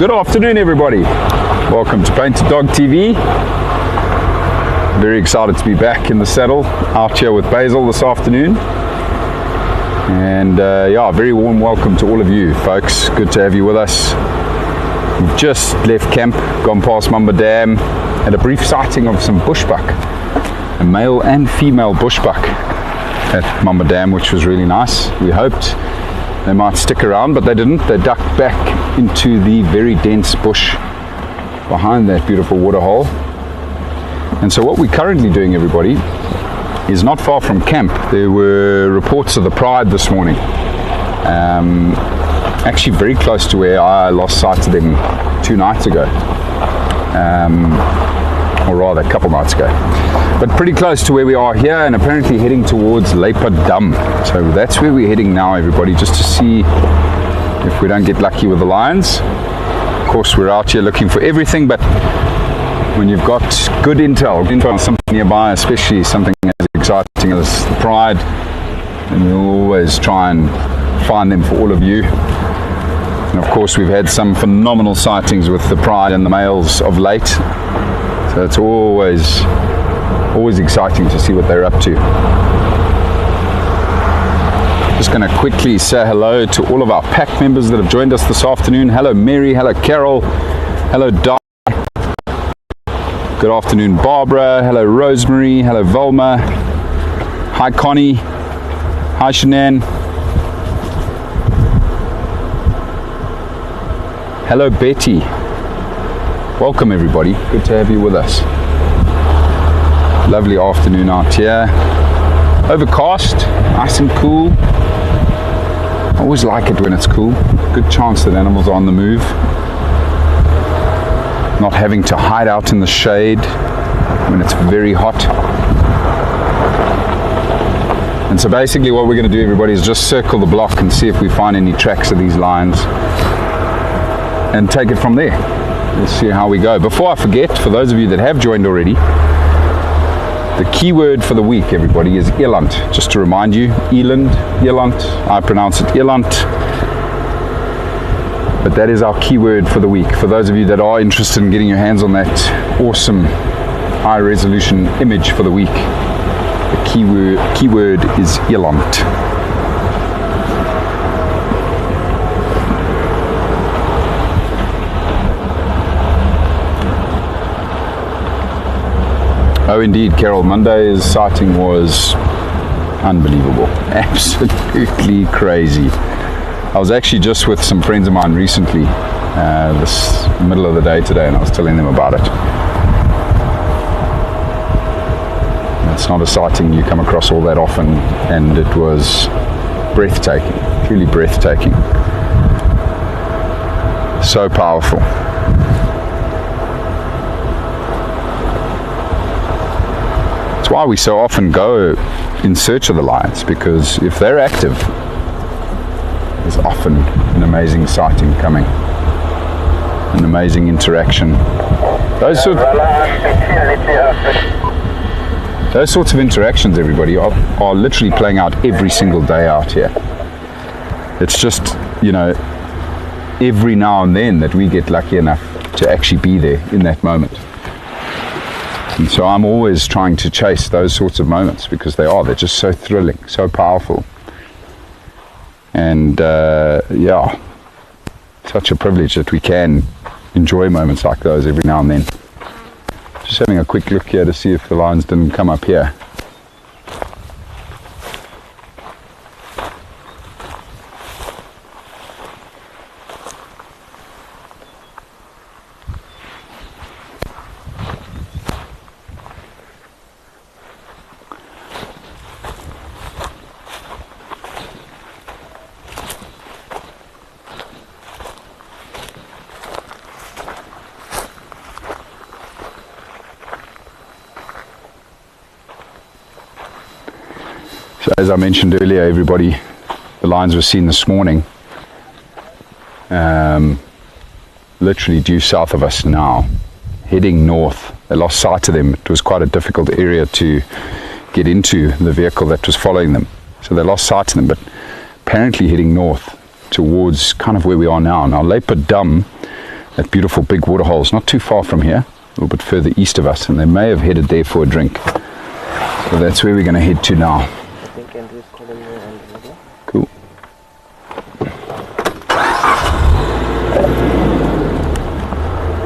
Good afternoon, everybody. Welcome to Painted Dog TV. Very excited to be back in the saddle, out here with Basil this afternoon. And yeah, very warm welcome to all of you folks. Good to have you with us. We've just left camp, gone past Mamba Dam, had a brief sighting of some bushbuck, a male and female bushbuck at Mamba Dam, which was really nice. We hoped they might stick around, but they didn't. They ducked back into the very dense bush behind that beautiful waterhole. And so what we're currently doing, everybody, is not far from camp. There were reports of the pride this morning, actually very close to where I lost sight of them 2 nights ago, or rather a couple nights ago, but pretty close to where we are here, and apparently heading towards Lowveld. So that's where we're heading now, everybody, just to see if we don't get lucky with the lions. Of course, we're out here looking for everything, but when you've got good intel on something nearby, especially something as exciting as the pride, then we always try and find them for all of you. And of course, we've had some phenomenal sightings with the pride and the males of late, so it's always exciting to see what they're up to. Just going to quickly say hello to all of our pack members that have joined us this afternoon. Hello Mary, hello Carol, hello Dar. Good afternoon Barbara, hello Rosemary, hello Volma, hi Connie, hi Shanann, hello Betty. Welcome everybody, good to have you with us. Lovely afternoon out here. Overcast, nice and cool. I always like it when it's cool. Good chance that animals are on the move. Not having to hide out in the shade when it's very hot. And so basically what we're going to do, everybody, is just circle the block and see if we find any tracks of these lions and take it from there. We'll see how we go. Before I forget, for those of you that have joined already, the keyword for the week, everybody, is eland. Just to remind you, eland, I pronounce it eland. But that is our keyword for the week. For those of you that are interested in getting your hands on that awesome high resolution image for the week, the keyword is eland. Oh indeed, Carol, Monday's sighting was unbelievable, absolutely crazy. I was actually just with some friends of mine recently, this middle of the day today, and I was telling them about it. It's not a sighting you come across all that often, and it was breathtaking, truly breathtaking. So powerful. That's why we so often go in search of the lions, because if they're active, there's often an amazing sighting coming, an amazing interaction. Those sorts of interactions, everybody, are literally playing out every single day out here. It's just, you know, every now and then that we get lucky enough to actually be there in that moment. And so I'm always trying to chase those sorts of moments, because they're just so thrilling, so powerful. And yeah, such a privilege that we can enjoy moments like those every now and then. Just having a quick look here to see if the lions didn't come up here. So as I mentioned earlier, everybody, the lions were seen this morning, literally due south of us now, heading north. They lost sight of them. It was quite a difficult area to get into, the vehicle that was following them. So they lost sight of them, but apparently heading north towards kind of where we are now. Now Lowveld, that beautiful big waterhole, is not too far from here, a little bit further east of us, and they may have headed there for a drink. So that's where we're going to head to now. Cool.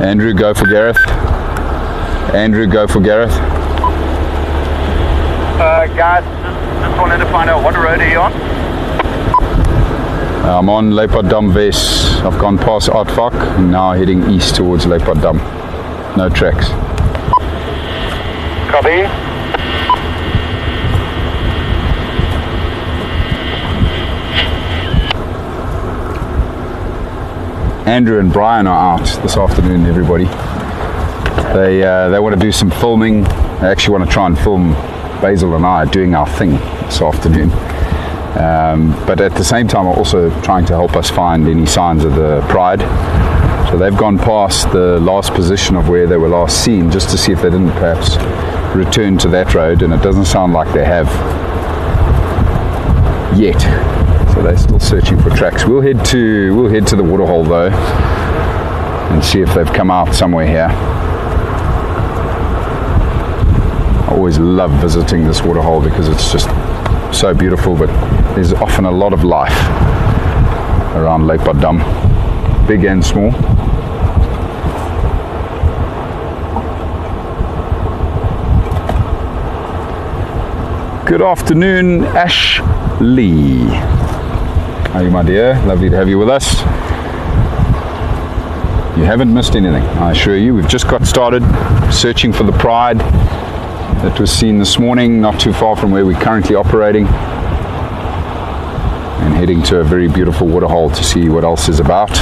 Andrew, go for Gareth. Andrew, go for Gareth. Guys, just wanted to find out what road are you on? I'm on Lowveld Dam West. I've gone past Aardvark and now heading east towards Lowveld Dam. No tracks. Copy. Andrew and Brian are out this afternoon, everybody. They want to do some filming. They actually want to try and film Basil and I doing our thing this afternoon. But at the same time are also trying to help us find any signs of the Pride. So they've gone past the last position of where they were last seen just to see if they didn't perhaps return to that road, and it doesn't sound like they have yet. So they're still searching for tracks. We'll head to the waterhole though and see if they've come out somewhere here. I always love visiting this waterhole because it's just so beautiful, but there's often a lot of life around Lowveld Dam, big and small. Good afternoon, Ashley. How are you, my dear? Lovely to have you with us. You haven't missed anything, I assure you. We've just got started searching for the Pride that was seen this morning, not too far from where we're currently operating, and heading to a very beautiful waterhole to see what else is about.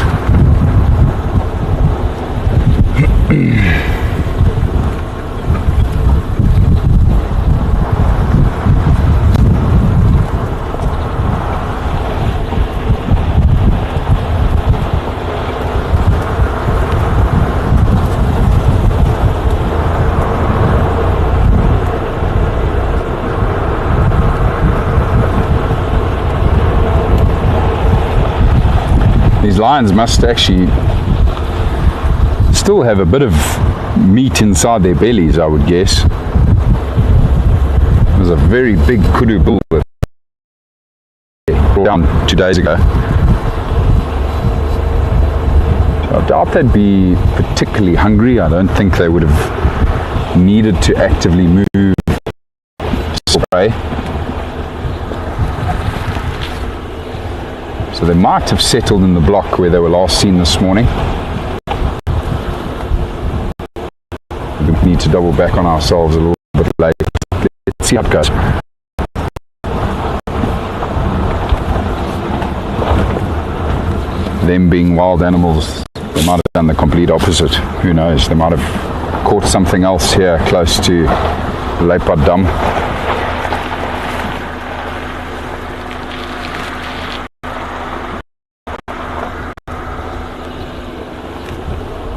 These lions must actually still have a bit of meat inside their bellies, I would guess. There's a very big kudu bull that brought down 2 days ago. So I doubt they'd be particularly hungry. I don't think they would have needed to actively move prey. So they might have settled in the block where they were last seen this morning. We need to double back on ourselves a little bit later. Let's see how it goes. Them being wild animals, they might have done the complete opposite. Who knows? They might have caught something else here close to Lowveld Dam.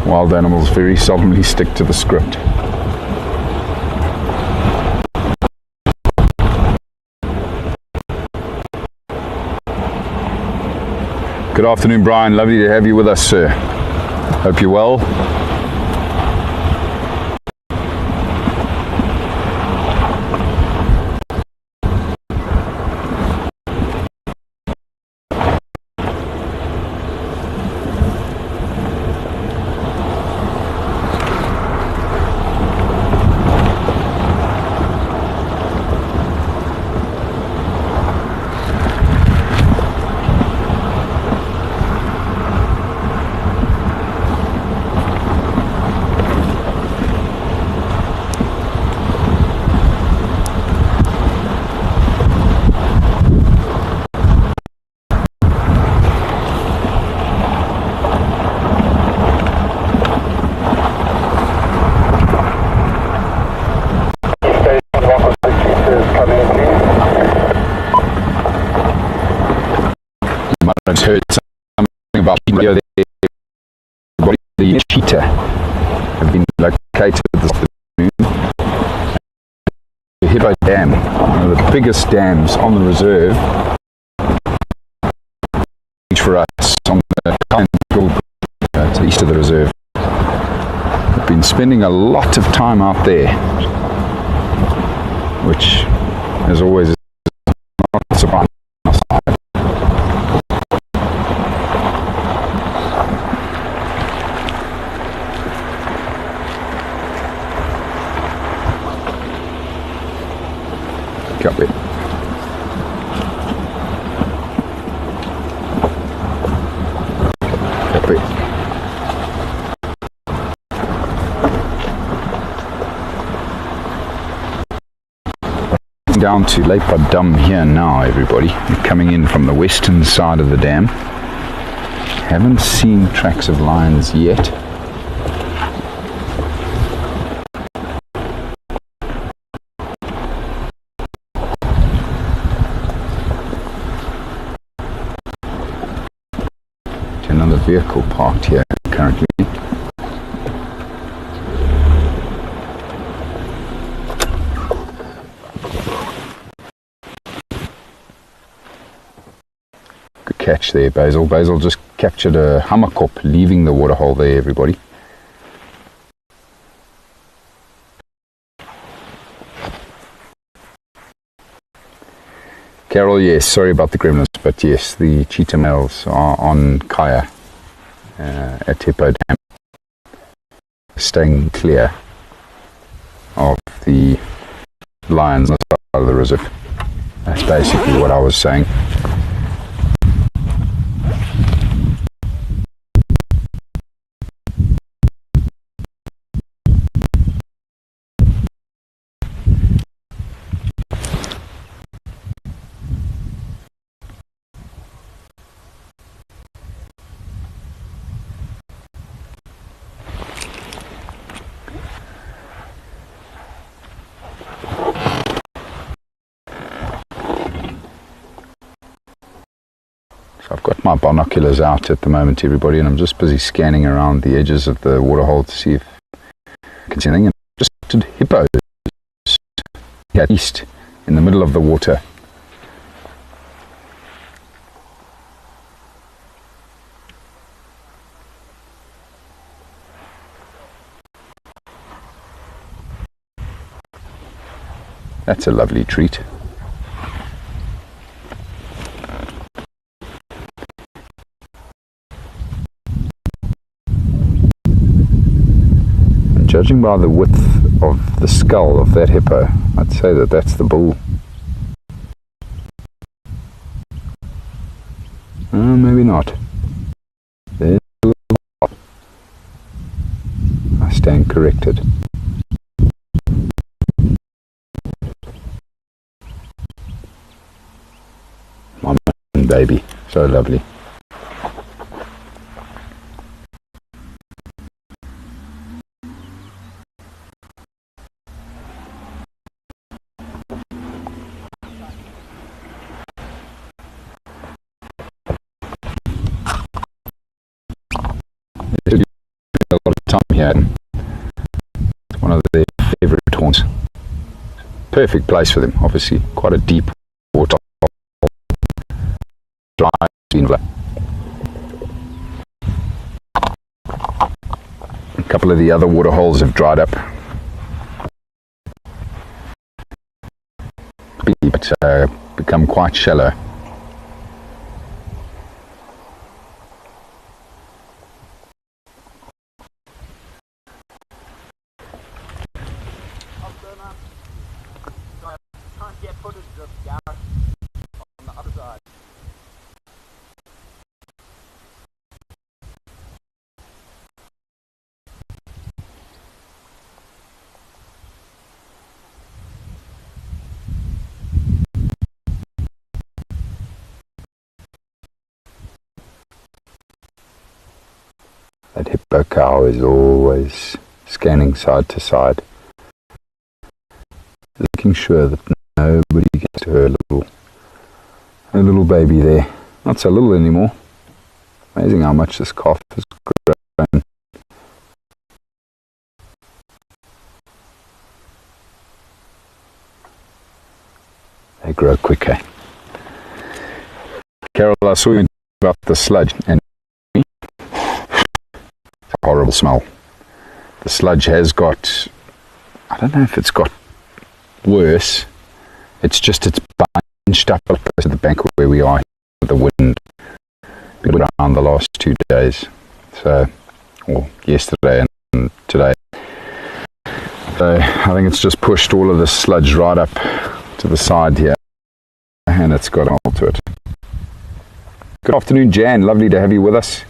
Wild animals very seldomly stick to the script. Good afternoon, Brian. Lovely to have you with us, sir. Hope you're well. Heard something about video there. The cheetah have been located this afternoon. The Hippo Dam, one of the biggest dams on the reserve, for us on the to the east of the reserve. We've been spending a lot of time out there, which as always is not surprising. Copy. bit. Down to Lake Dam here now, everybody. I'm coming in from the western side of the dam. Haven't seen tracks of lions yet. Another vehicle parked here currently. Good catch there, Basil. Basil just captured a hammerkop leaving the waterhole there, everybody. Carol, yes, sorry about the gremlins, but yes, the cheetah males are on Kaya at Hippo Dam, staying clear of the lions on the side of the reserve. That's basically what I was saying. I've got my binoculars out at the moment, everybody, and I'm just busy scanning around the edges of the waterhole to see if I can see anything. And just spotted hippos here east in the middle of the water. That's a lovely treat. Judging by the width of the skull of that hippo, I'd say that that's the bull. Maybe not. There's a little. I stand corrected. My baby, so lovely. A lot of time here. It's one of their favourite haunts. Perfect place for them, obviously. Quite a deep water. Dry. A couple of the other water holes have dried up. But become quite shallow. Get footage of Gareth on the other side. That hippo cow is always scanning side to side, making sure that nobody gets to her little baby there. Not so little anymore. Amazing how much this calf has grown. They grow quicker. Carol, I saw you about the sludge, and it's a horrible smell. The sludge has got, I don't know if it's got worse. It's bunched up to the bank where we are with the wind around the last 2 days. So, or yesterday and today. So I think it's just pushed all of the sludge right up to the side here, and it's got a hold to it. Good afternoon, Jan. Lovely to have you with us.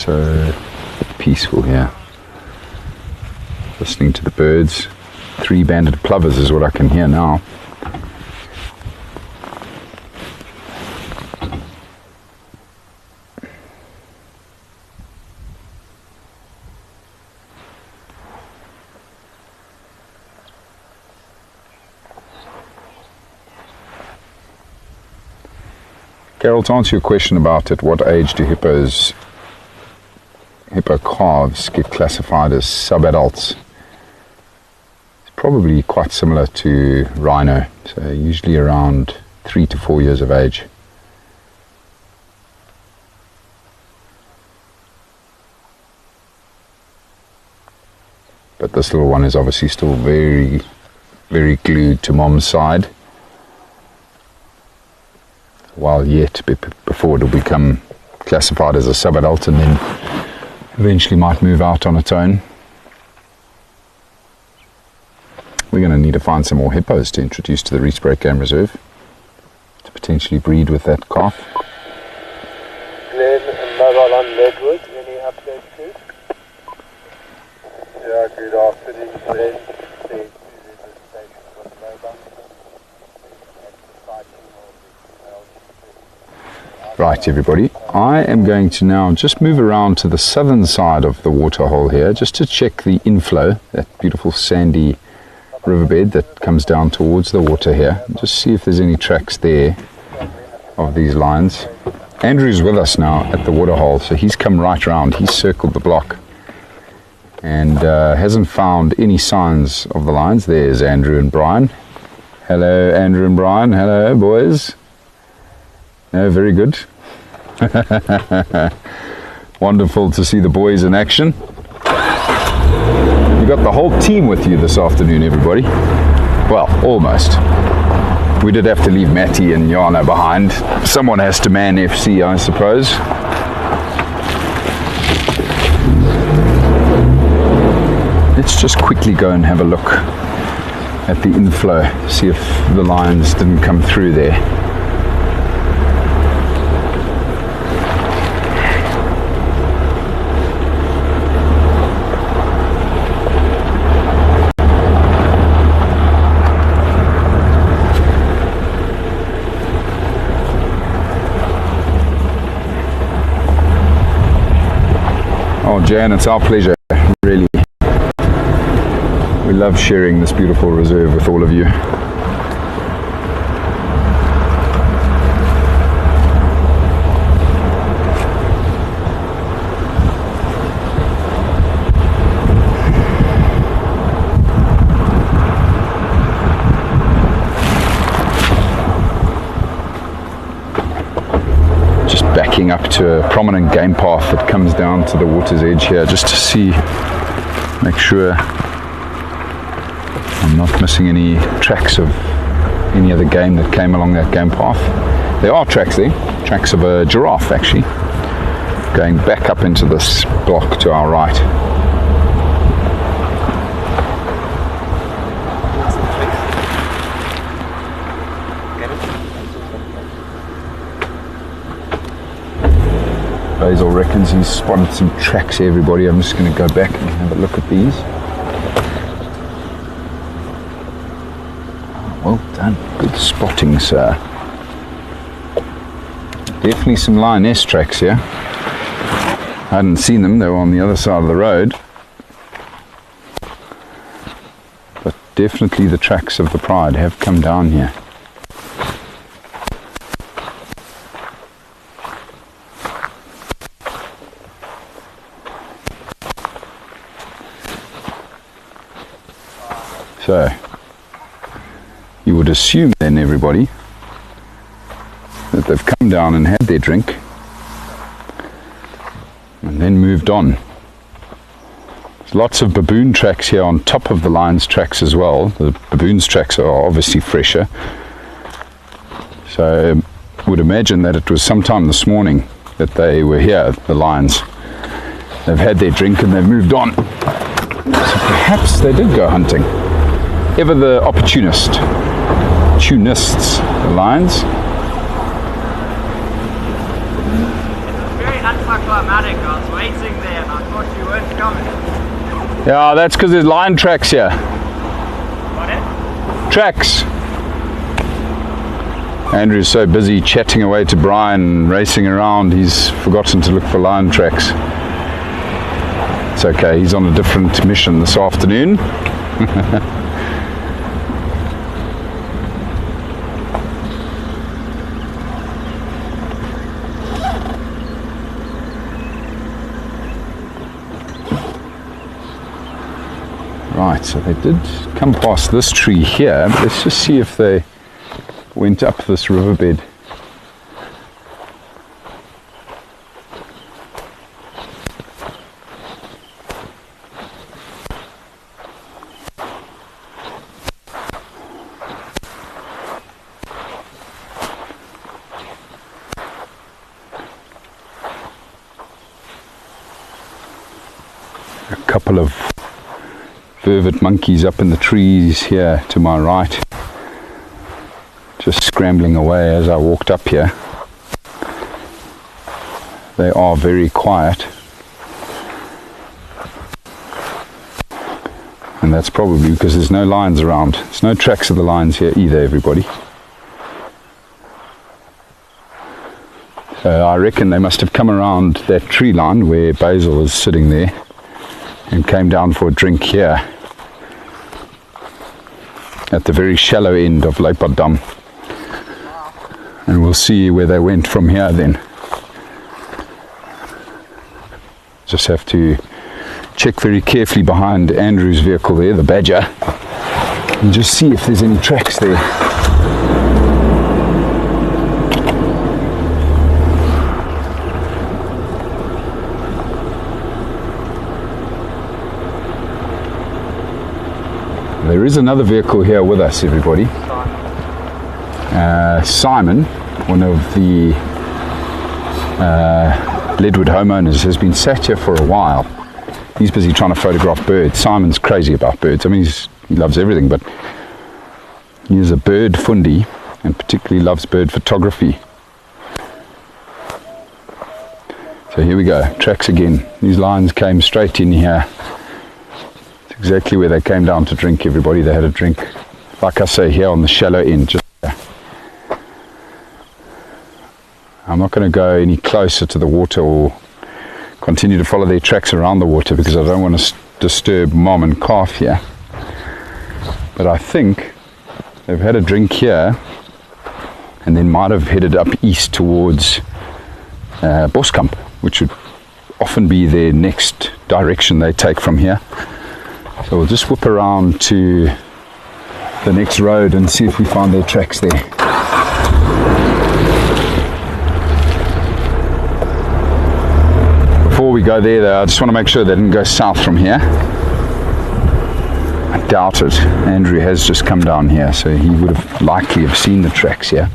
So peaceful here. Listening to the birds. 3 banded plovers is what I can hear now. Carol, to answer your question about at what age do hippo calves get classified as subadults, it's probably quite similar to rhino, so usually around 3 to 4 years of age. But this little one is obviously still very, very glued to mom's side. While yet before it'll become classified as a subadult and then eventually might move out on its own. We're going to need to find some more hippos to introduce to the Rietspruit Game Reserve to potentially breed with that calf. Glenn, mobile on Redwood, any updates please? Yeah, good afternoon Glenn. Right everybody, I am going to now just move around to the southern side of the waterhole here just to check the inflow, that beautiful sandy riverbed that comes down towards the water here, and just see if there's any tracks there of these lines. Andrew's with us now at the waterhole, so he's come right round, he's circled the block and hasn't found any signs of the lines. There's Andrew and Brian. Hello Andrew and Brian, hello boys. No, very good. Wonderful to see the boys in action. You got the whole team with you this afternoon, everybody. Well, almost. We did have to leave Matty and Jana behind. Someone has to man FC, I suppose. Let's just quickly go and have a look at the inflow, see if the lines didn't come through there. Oh, Jan, it's our pleasure, really. We love sharing this beautiful reserve with all of you. Backing up to a prominent game path that comes down to the water's edge here just to see, make sure I'm not missing any tracks of any other game that came along that game path. There are tracks there, tracks of a giraffe actually, going back up into this block to our right. Basil reckons he's spotted some tracks here, everybody. I'm just going to go back and have a look at these. Well done. Good spotting, sir. Definitely some lioness tracks here. I hadn't seen them, they were on the other side of the road. But definitely the tracks of the pride have come down here. So, you would assume then, everybody, that they've come down and had their drink and then moved on. There's lots of baboon tracks here on top of the lion's tracks as well. The baboon's tracks are obviously fresher. So, I would imagine that it was sometime this morning that they were here, the lions. They've had their drink and they've moved on. So perhaps they did go hunting. Ever the opportunists, the lions. Very unfortunate. anticlimactic. I was waiting there and I thought you weren't coming. Yeah, that's because there's lion tracks here. Got it? Tracks. Andrew's so busy chatting away to Brian, racing around, he's forgotten to look for lion tracks. It's okay, he's on a different mission this afternoon. Right, so they did come past this tree here. Let's just see if they went up this riverbed. A couple of vervet monkeys up in the trees here to my right, just scrambling away as I walked up here. They are very quiet, and that's probably because there's no lions around. There's no tracks of the lions here either, everybody. So I reckon they must have come around that tree line where Basil is sitting there and came down for a drink here at the very shallow end of Lowveld. And we'll see where they went from here then. Just have to check very carefully behind Andrew's vehicle there, the Badger, and just see if there's any tracks there. There is another vehicle here with us, everybody. Simon, one of the Leadwood homeowners, has been sat here for a while. He's busy trying to photograph birds. Simon's crazy about birds. I mean, he loves everything, but he is a bird fundi and particularly loves bird photography. So here we go, tracks again. These lions came straight in here. It's exactly where they came down to drink, everybody. They had a drink, like I say, here on the shallow end, just there. I'm not going to go any closer to the water or continue to follow their tracks around the water because I don't want to disturb mom and calf here. But I think they've had a drink here and then might have headed up east towards Boskamp, which would often be their next direction they take from here. So we'll just whip around to the next road and see if we find their tracks there. Before we go there though, I just want to make sure they didn't go south from here. I doubt it. Andrew has just come down here, so he would have likely have seen the tracks here.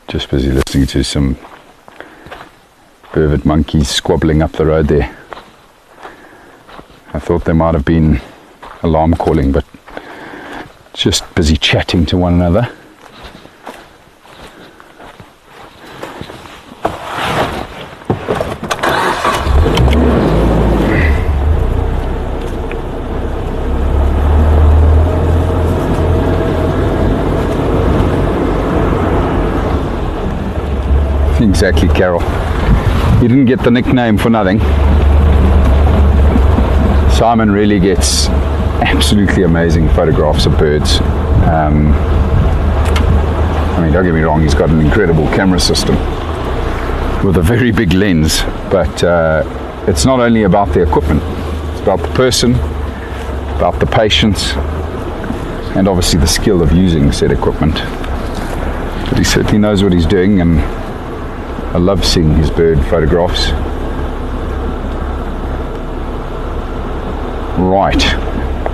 Just busy listening to some vervet monkeys squabbling up the road there. I thought they might have been alarm calling, but just busy chatting to one another. Exactly, Carol. You didn't get the nickname for nothing. Simon really gets absolutely amazing photographs of birds. I mean, don't get me wrong, he's got an incredible camera system with a very big lens, but it's not only about the equipment, it's about the person, about the patience, and obviously the skill of using said equipment. But he certainly knows what he's doing, and I love seeing his bird photographs. Right,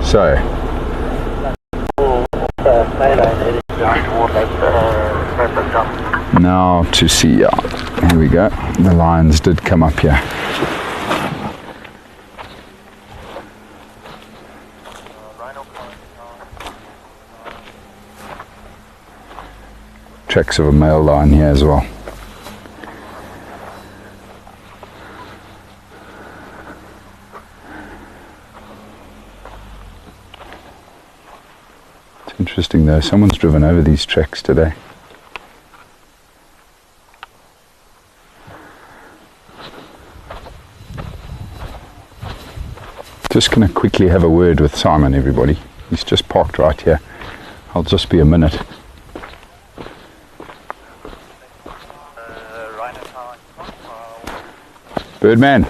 so now to see, here we go, the lions did come up here. Tracks of a male lion here as well. It's interesting though, someone's driven over these tracks today. Just going to quickly have a word with Simon, everybody. He's just parked right here. I'll just be a minute. Birdman.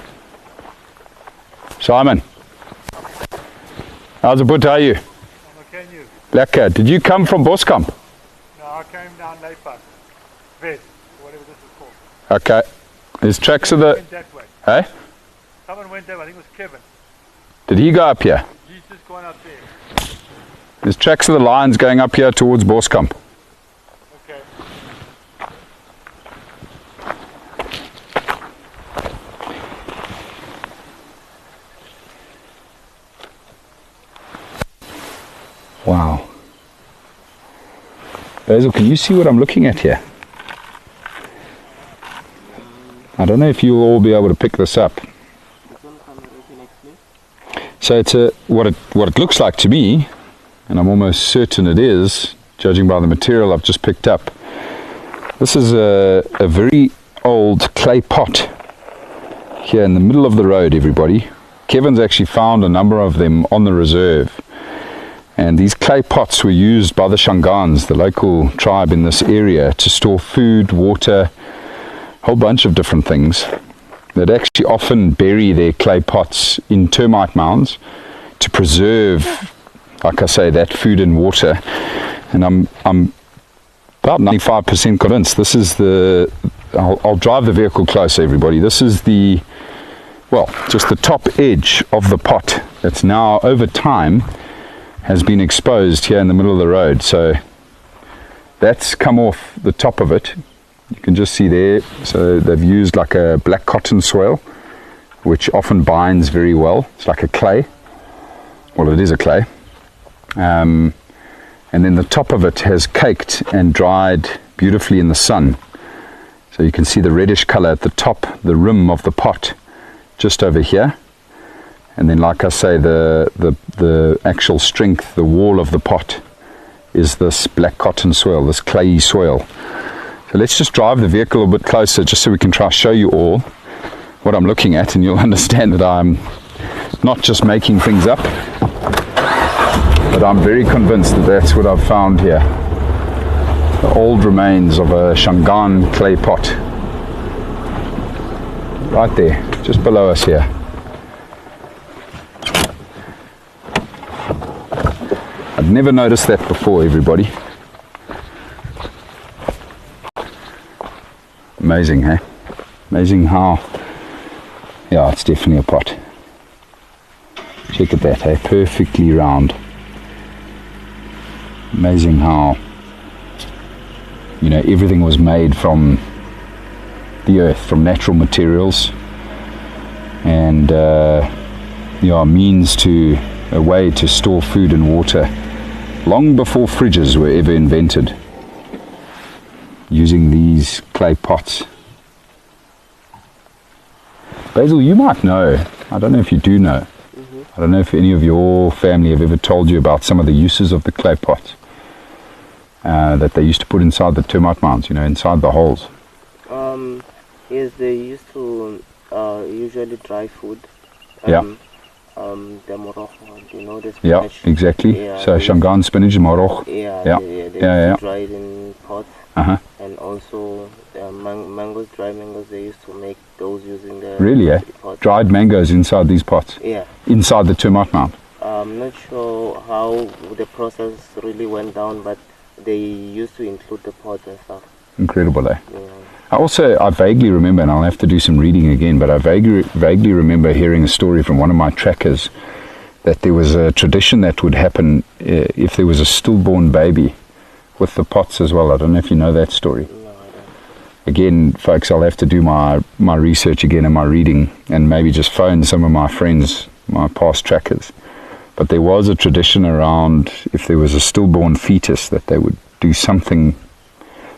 Simon. How's the boot, are you? I'm okay, and you? Lekker. Did you come from Boskamp? No, I came down Lowveld, Civet, whatever this is called. Okay. There's tracks of Someone the... went that way. Hey? Someone went that way, I think it was Kevin. Did he go up here? He's just gone up there. There's tracks of the lions going up here towards Boskamp. Okay. Wow. Basil, can you see what I'm looking at here? I don't know if you'll all be able to pick this up. So it's what it looks like to me, and I'm almost certain it is, judging by the material I've just picked up. This is a very old clay pot here in the middle of the road, everybody. Kevin's actually found a number of them on the reserve. And these clay pots were used by the Shangans, the local tribe in this area, to store food, water, a whole bunch of different things. They'd actually often bury their clay pots in termite mounds to preserve, like I say, that food and water. And I'm about 95% convinced this is the... I'll drive the vehicle closer, everybody. This is the, well, just the top edge of the pot that's now, over time, has been exposed here in the middle of the road. So that's come off the top of it. You can just see there. So they've used like a black cotton soil, which often binds very well. It's like a clay. Well, it is a clay. And then the top of it has caked and dried beautifully in the sun. So you can see the reddish color at the top, the rim of the pot, just over here. And then, like I say, the actual strength, the wall of the pot, is this black cotton soil, this clayey soil. So let's just drive the vehicle a bit closer, just so we can try to show you all what I'm looking at, and you'll understand that I'm not just making things up, but I'm very convinced that that's what I've found here. The old remains of a Shangaan clay pot. Right there, just below us here. I'd never noticed that before, everybody. Amazing, hey? Amazing how... Yeah, it's definitely a pot. Check at that, hey? Perfectly round. Amazing how, you know, everything was made from the earth, from natural materials. And, yeah, means to... a way to store food and water long before fridges were ever invented, using these clay pots. Basil, you might know, I don't know if you do know, I don't know if any of your family have ever told you about some of the uses of the clay pots that they used to put inside the termite mounds, you know, inside the holes. Yes, they used to usually dry food. Yeah. The moroch, you know, the Yeah, spinach. exactly. Yeah, So Shangaan spinach, moroch. Yeah, Yeah. they used Yeah. to dry it in pots. And also mangoes, dry mangoes, they used to make those using the Really, eh? pots. Dried mangoes inside these pots, Yeah. inside the termite mound. I'm not sure how the process really went down, but they used to include the pods and stuff. Incredible, eh? Yeah. I vaguely remember, and I'll have to do some reading again, but I vaguely remember hearing a story from one of my trackers that there was a tradition that would happen if there was a stillborn baby with the pots as well. I don't know if you know that story. No, I don't. Again, folks, I'll have to do my research again and my reading, and maybe just phone some of my friends, my past trackers. But there was a tradition around if there was a stillborn fetus that they would do something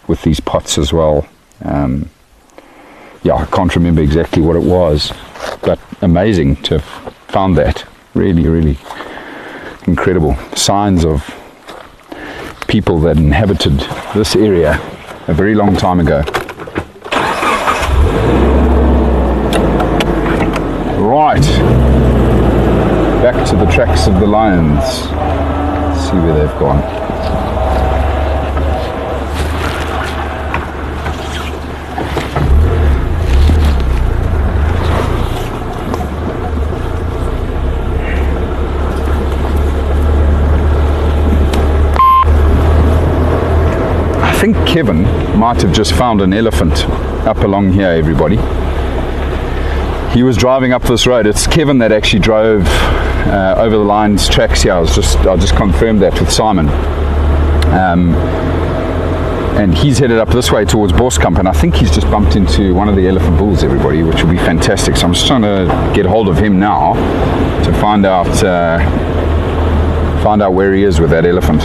with these pots as well. I can't remember exactly what it was, but amazing to have found that. Really, really incredible. Signs of people that inhabited this area a very long time ago. Right, back to the tracks of the lions. Let's see where they've gone. I think Kevin might have just found an elephant up along here, everybody. He was driving up this road. It's Kevin that actually drove over the lines tracks here. I just confirmed that with Simon. And he's headed up this way towards Boskamp, and I think he's just bumped into one of the elephant bulls, everybody, which will be fantastic. So I'm just trying to get hold of him now to find out where he is with that elephant.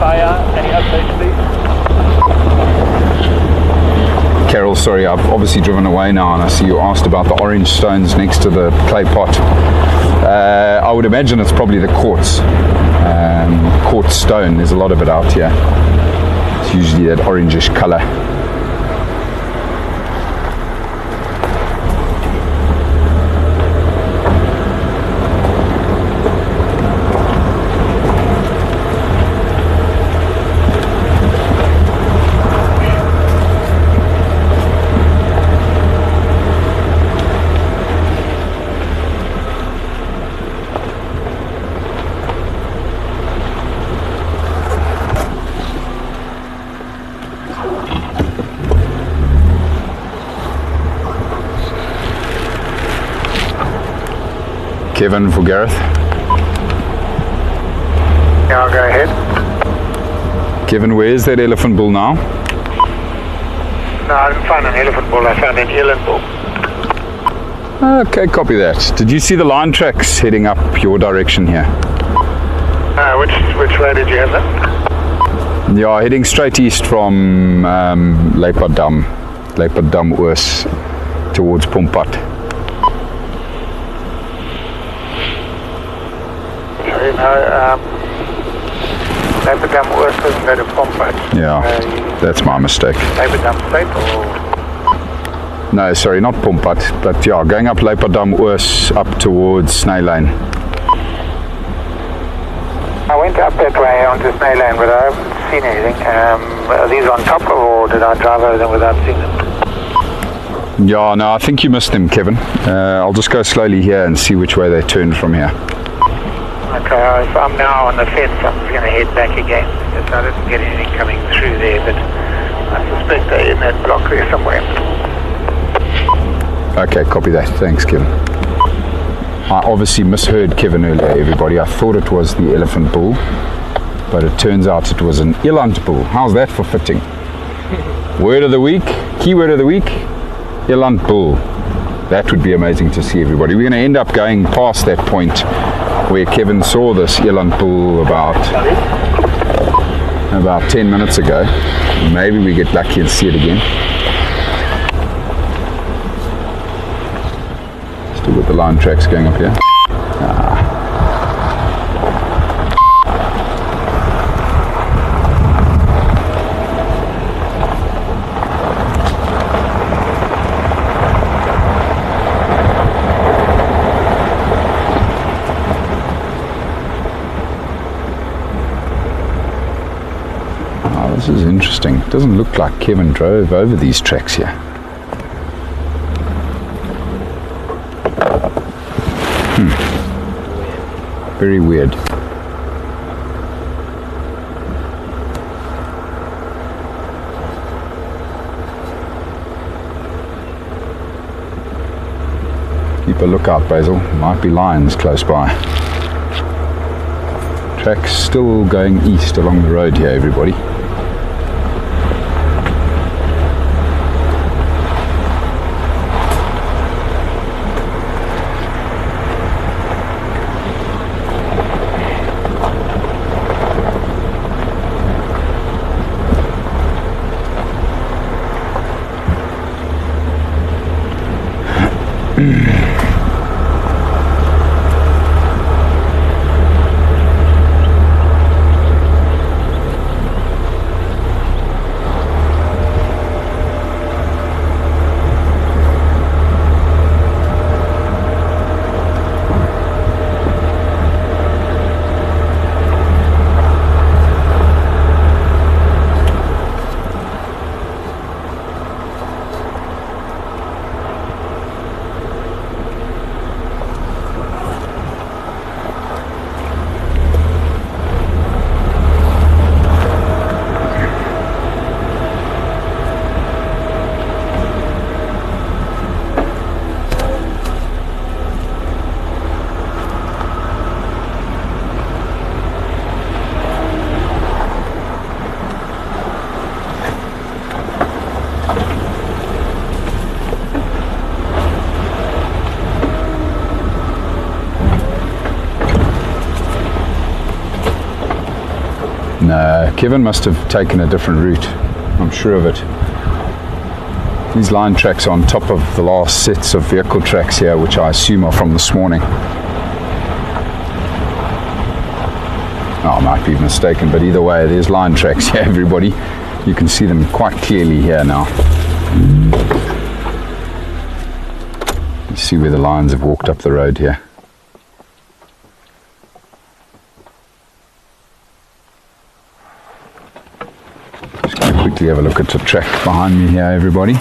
Any updates, please? Carol, sorry, I've obviously driven away now, and I see you asked about the orange stones next to the clay pot. I would imagine it's probably the quartz stone. There's a lot of it out here. It's usually that orangish color. Kevin for Gareth. Yeah, I'll go ahead. Kevin, where's that elephant bull now? No, I didn't find an elephant bull, I found an eland bull. Okay, copy that. Did you see the line tracks heading up your direction here? Which way did you have that? Yeah, heading straight east from Leipardam Oos towards Pompat. Leipardam Oos doesn't go to Pompat. Yeah, that's my mistake. Leipardam State or? No, sorry, not Pompat, but yeah, going up Leipardam Oos up towards Snail Lane. I went up that way onto Snail Lane, but I haven't seen anything. Are these on top of, or did I drive over them without seeing them? Yeah, no, I think you missed them, Kevin. I'll just go slowly here and see which way they turn from here. Okay, if I'm now on the fence, I'm just going to head back again. Because I didn't get anything coming through there, but I suspect they're in that block there somewhere. Okay, copy that. Thanks, Kevin. I obviously misheard Kevin earlier, everybody. I thought it was the elephant bull, but it turns out it was an eland bull. How's that for fitting? Word of the week, keyword of the week, eland bull. That would be amazing to see, everybody. We're going to end up going past that point where Kevin saw this eland bull about 10 minutes ago. Maybe we get lucky and see it again. Still got the line tracks going up here. This is interesting. It doesn't look like Kevin drove over these tracks here. Very weird. Keep a lookout, Basil. Might be lions close by. Track's still going east along the road here, everybody. No, Kevin must have taken a different route. I'm sure of it. These line tracks are on top of the last sets of vehicle tracks here, which I assume are from this morning. Oh, I might be mistaken, but either way, there's line tracks here, everybody. You can see them quite clearly here now. You see where the lions have walked up the road here. Quickly have a look at the track behind me here, everybody.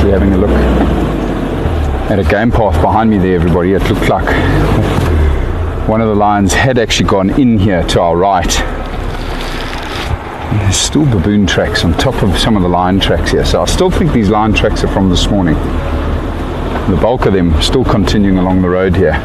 Having a look at a game path behind me there, everybody. It looked like one of the lions had actually gone in here to our right. And there's still baboon tracks on top of some of the lion tracks here, so I still think these lion tracks are from this morning. The bulk of them still continuing along the road here.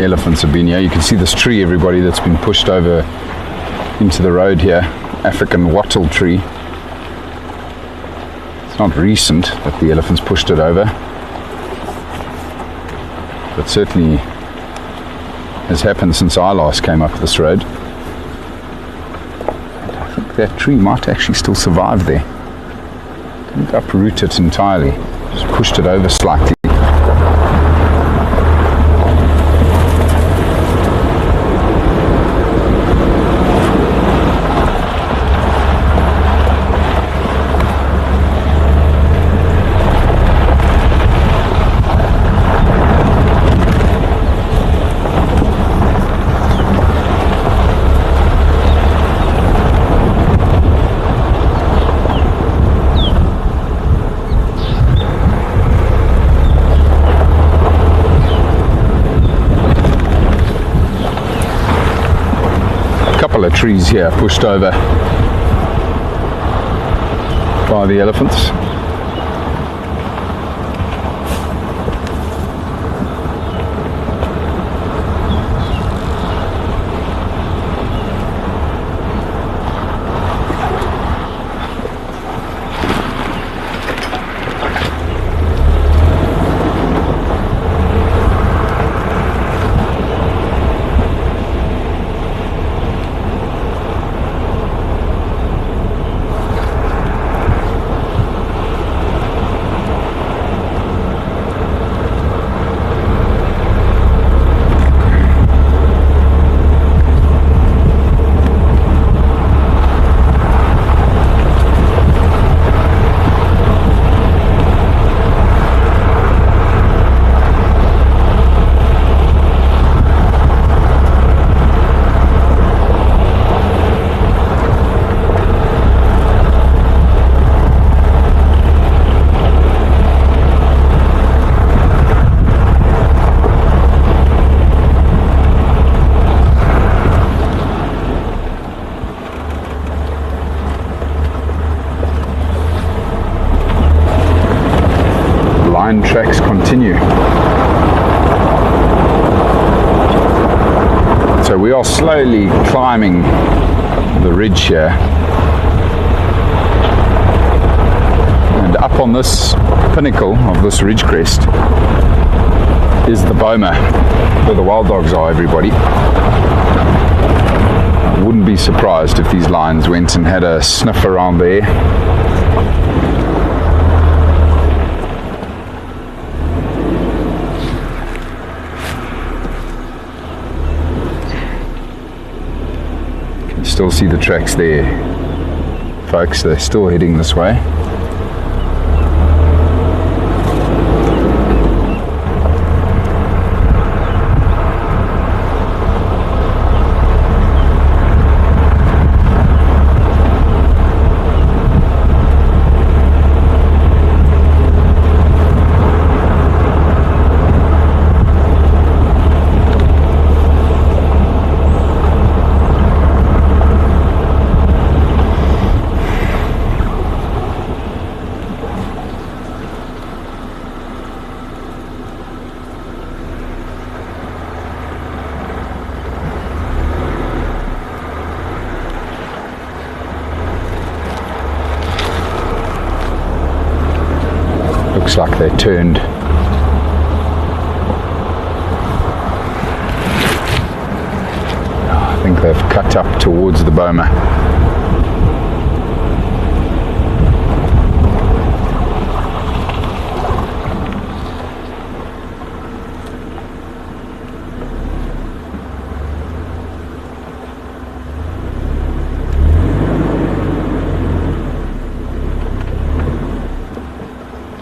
elephants have been here. You can see this tree, everybody, that's been pushed over into the road here. African wattle tree. It's not recent that the elephants pushed it over, but certainly has happened since I last came up this road. And I think that tree might actually still survive there. Didn't uproot it entirely, just pushed it over slightly. Of trees here pushed over by the elephants. Tracks continue. So we are slowly climbing the ridge here, and up on this pinnacle of this ridge crest is the boma where the wild dogs are, everybody. I wouldn't be surprised if these lions went and had a sniff around there. Still see the tracks there, folks. They're still heading this way. Looks like they turned. I think they've cut up towards the boma.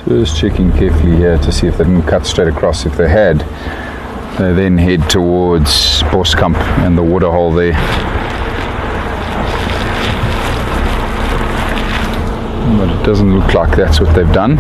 Just checking carefully here to see if they didn't cut straight across. If they had, they then head towards Boskamp and the waterhole there. But it doesn't look like that's what they've done.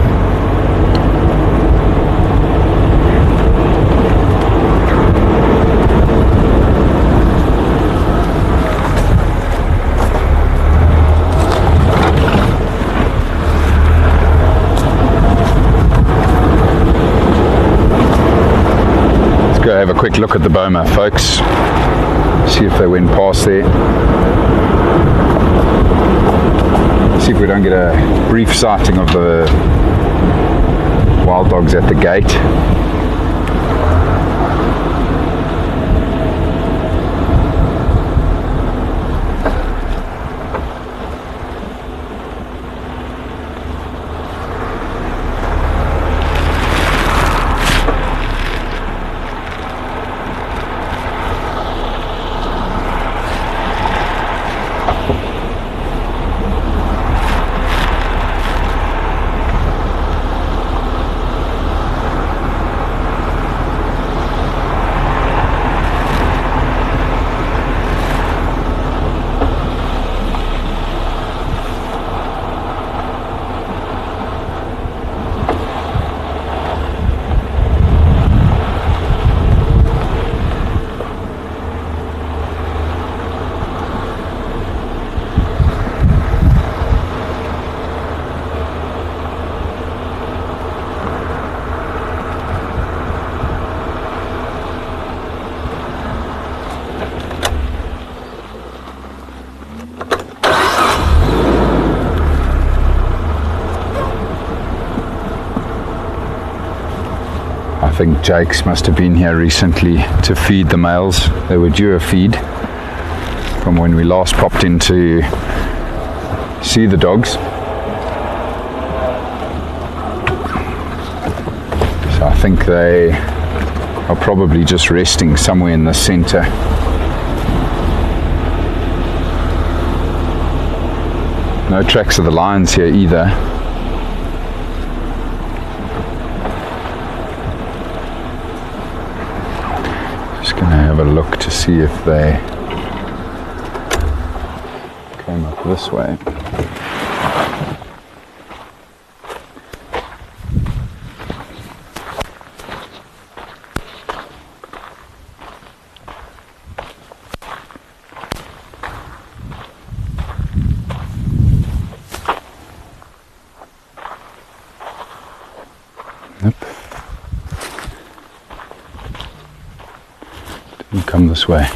have a quick look at the boma, folks. See if they went past there. See if we don't get a brief sighting of the wild dogs at the gate. I think Jakes must have been here recently to feed the males. They were due a feed from when we last popped in to see the dogs. So I think they are probably just resting somewhere in the center. No tracks of the lions here either. Have a look to see if they came up this way. Nope. Didn't come this way.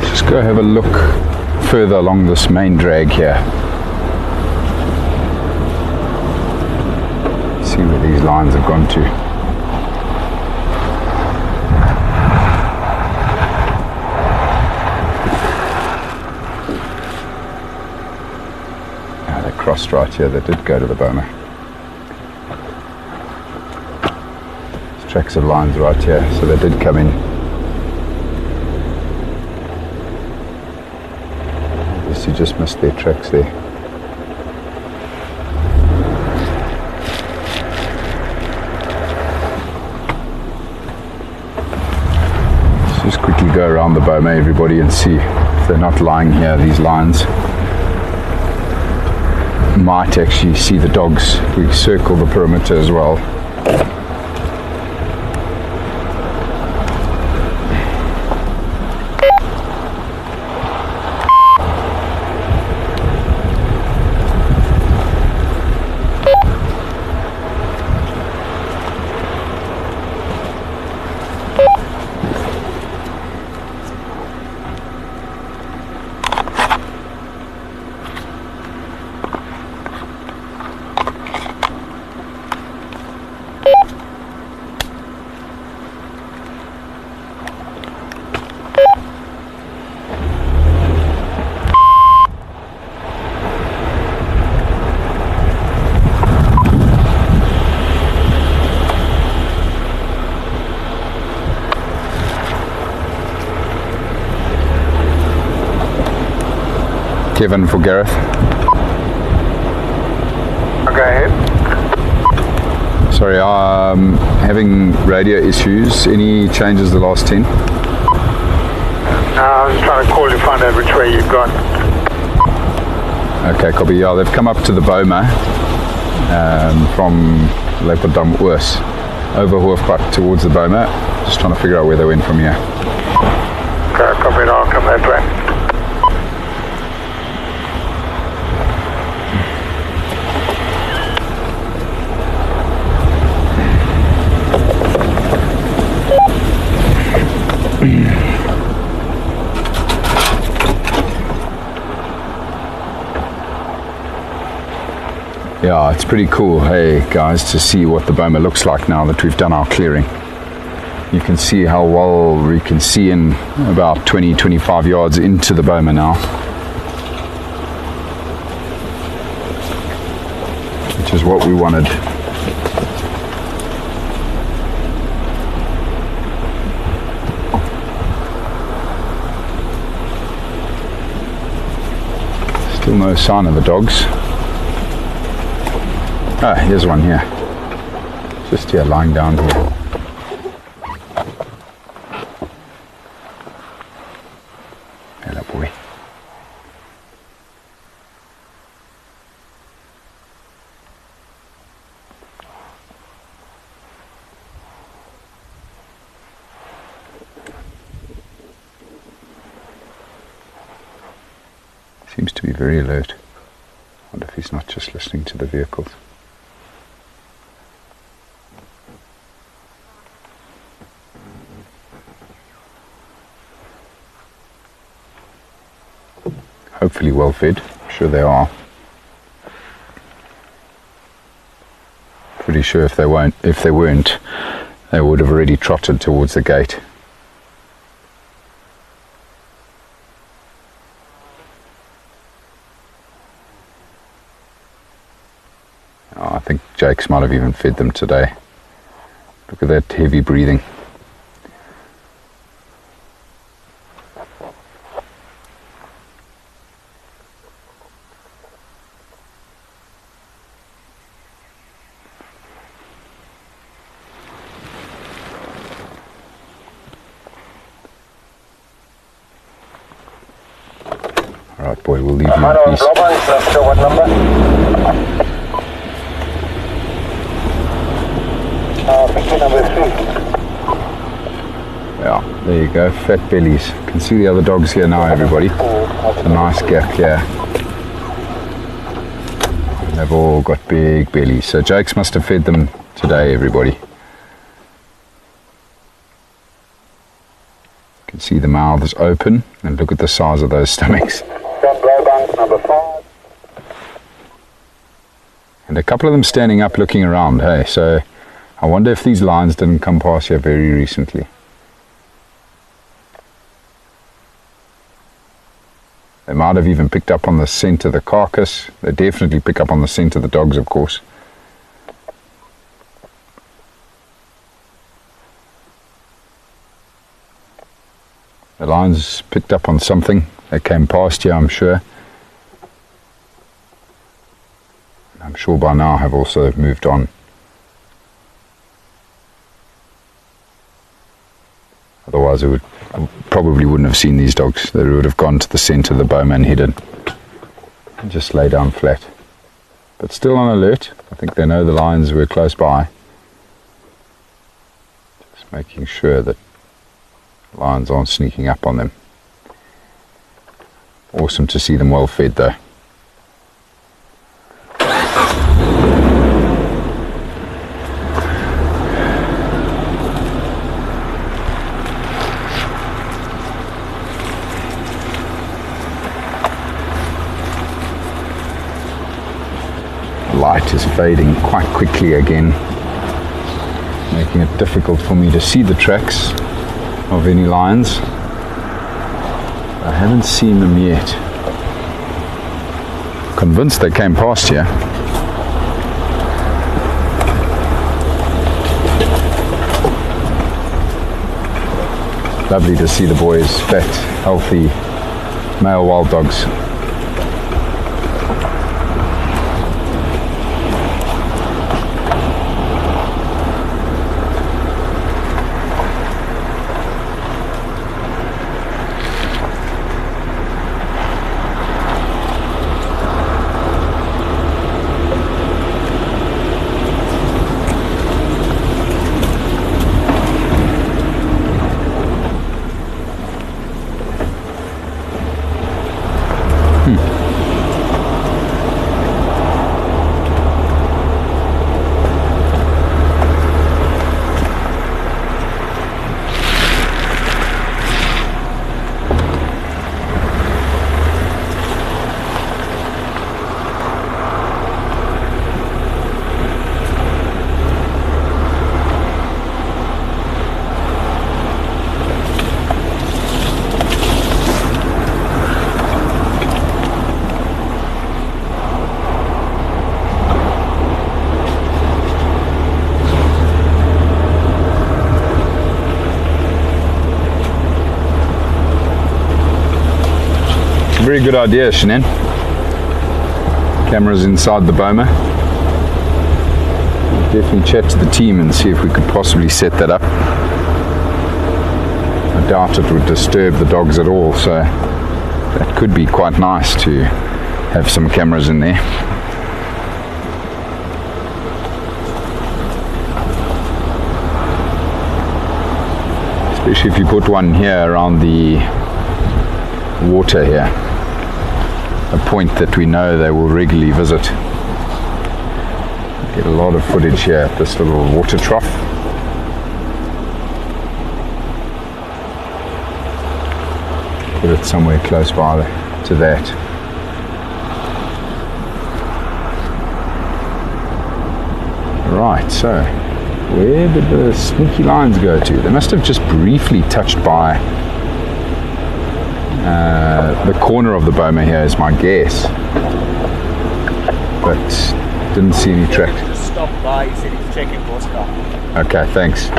Just go have a look further along this main drag here. See where these lines have gone to. Crossed right here, they did go to the boma. There's tracks of lines right here, so they did come in. I guess you just missed their tracks there. Let's just quickly go around the boma, everybody, and see if they're not lying here, these lines. Might actually see the dogs. We circle the perimeter as well. Kevin for Gareth. Go ahead. Sorry, having radio issues. Any changes the last 10? I was trying to call you, find out which way you've gone. Okay, copy. Yeah, they've come up to the boma from Lowveld of South Africa, over Hoofpad towards the boma. Just trying to figure out where they went from here. Okay, copy it. I'll come that way. Yeah, it's pretty cool, hey guys, to see what the boma looks like now that we've done our clearing. You can see how well we can see in about 20-25 yards into the boma now, which is what we wanted. Still no sign of the dogs. Ah, here's one here. Just here, lying down here. Hello, boy. Seems to be very alert. I wonder if he's not just listening to the vehicles. Hopefully well fed. I'm sure they are. Pretty sure if they weren't, they would have already trotted towards the gate. Oh, I think Jakes might have even fed them today. Look at that heavy breathing. Alright boy, we'll leave you in peace. What number? Picture number 3. Yeah, there you go, fat bellies. You can see the other dogs here now, everybody. It's a nice gap here. And they've all got big bellies. So Jakes must have fed them today, everybody. You can see the mouths open, and look at the size of those stomachs. Number 5. And a couple of them standing up looking around, hey, so I wonder if these lions didn't come past here very recently. They might have even picked up on the scent of the carcass. They definitely pick up on the scent of the dogs, of course. The lions picked up on something. They came past here, I'm sure. I'm sure by now have also moved on. Otherwise, I probably wouldn't have seen these dogs. They would have gone to the centre of the boma and hidden. And just lay down flat. But still on alert. I think they know the lions were close by. Just making sure that lions aren't sneaking up on them. Awesome to see them well fed though. Light is fading quite quickly again, making it difficult for me to see the tracks of any lions. I haven't seen them yet. Convinced they came past here. Lovely to see the boys, fat, healthy, male wild dogs. very good idea, Shannon. Cameras inside the boma. Definitely chat to the team and see if we could possibly set that up. I doubt it would disturb the dogs at all, so that could be quite nice to have some cameras in there. Especially if you put one here around the water here, a point that we know they will regularly visit. Get a lot of footage here at this little water trough. Put it somewhere close by to that. Right, so where did the sneaky lines go to? They must have just briefly touched by the corner of the boma here is my guess, but didn't see any track. Just stopped by, he said he's checking horse car. Okay, thanks.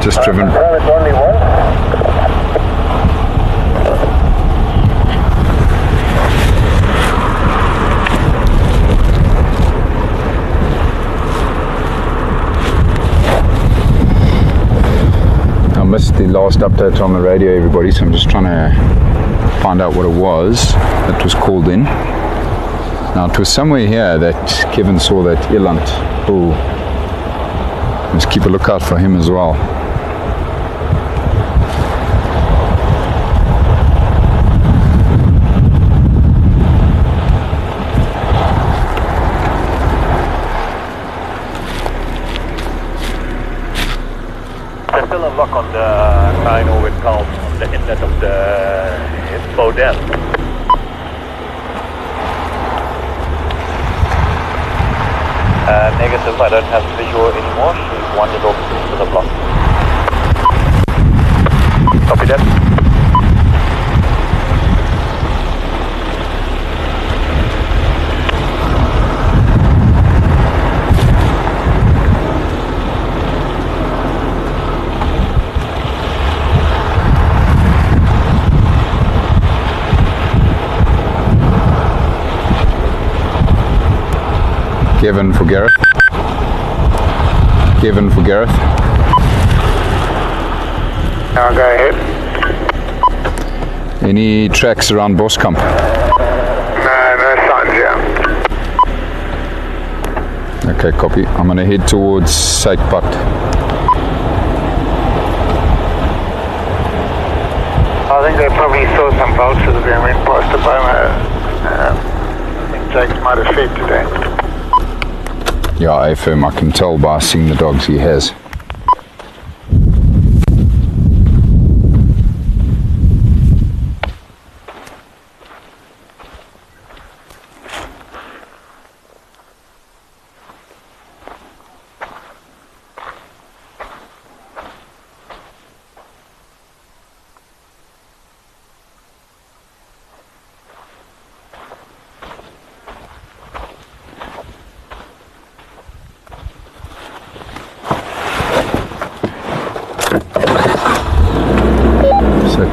Just driven. Only one. I missed the last update on the radio, everybody, so I'm just trying to find out what it was that was called in. Now, it was somewhere here that Kevin saw that eland bull. Let's keep a lookout for him as well. There's still a lock on the 9 Owen calm on the inlet of the Hippo dam. Negative, I don't have visual anymore. She's wandered off into the block. Copy that. Kevin for Gareth. Kevin for Gareth. I'll go ahead. Any tracks around Boskamp? No signs here. Okay, copy. I'm going to head towards Sightpot. I think they probably saw some vultures and went past the boma. I think Jake might have fed today. Yeah, I affirm. I can tell by seeing the dogs he has.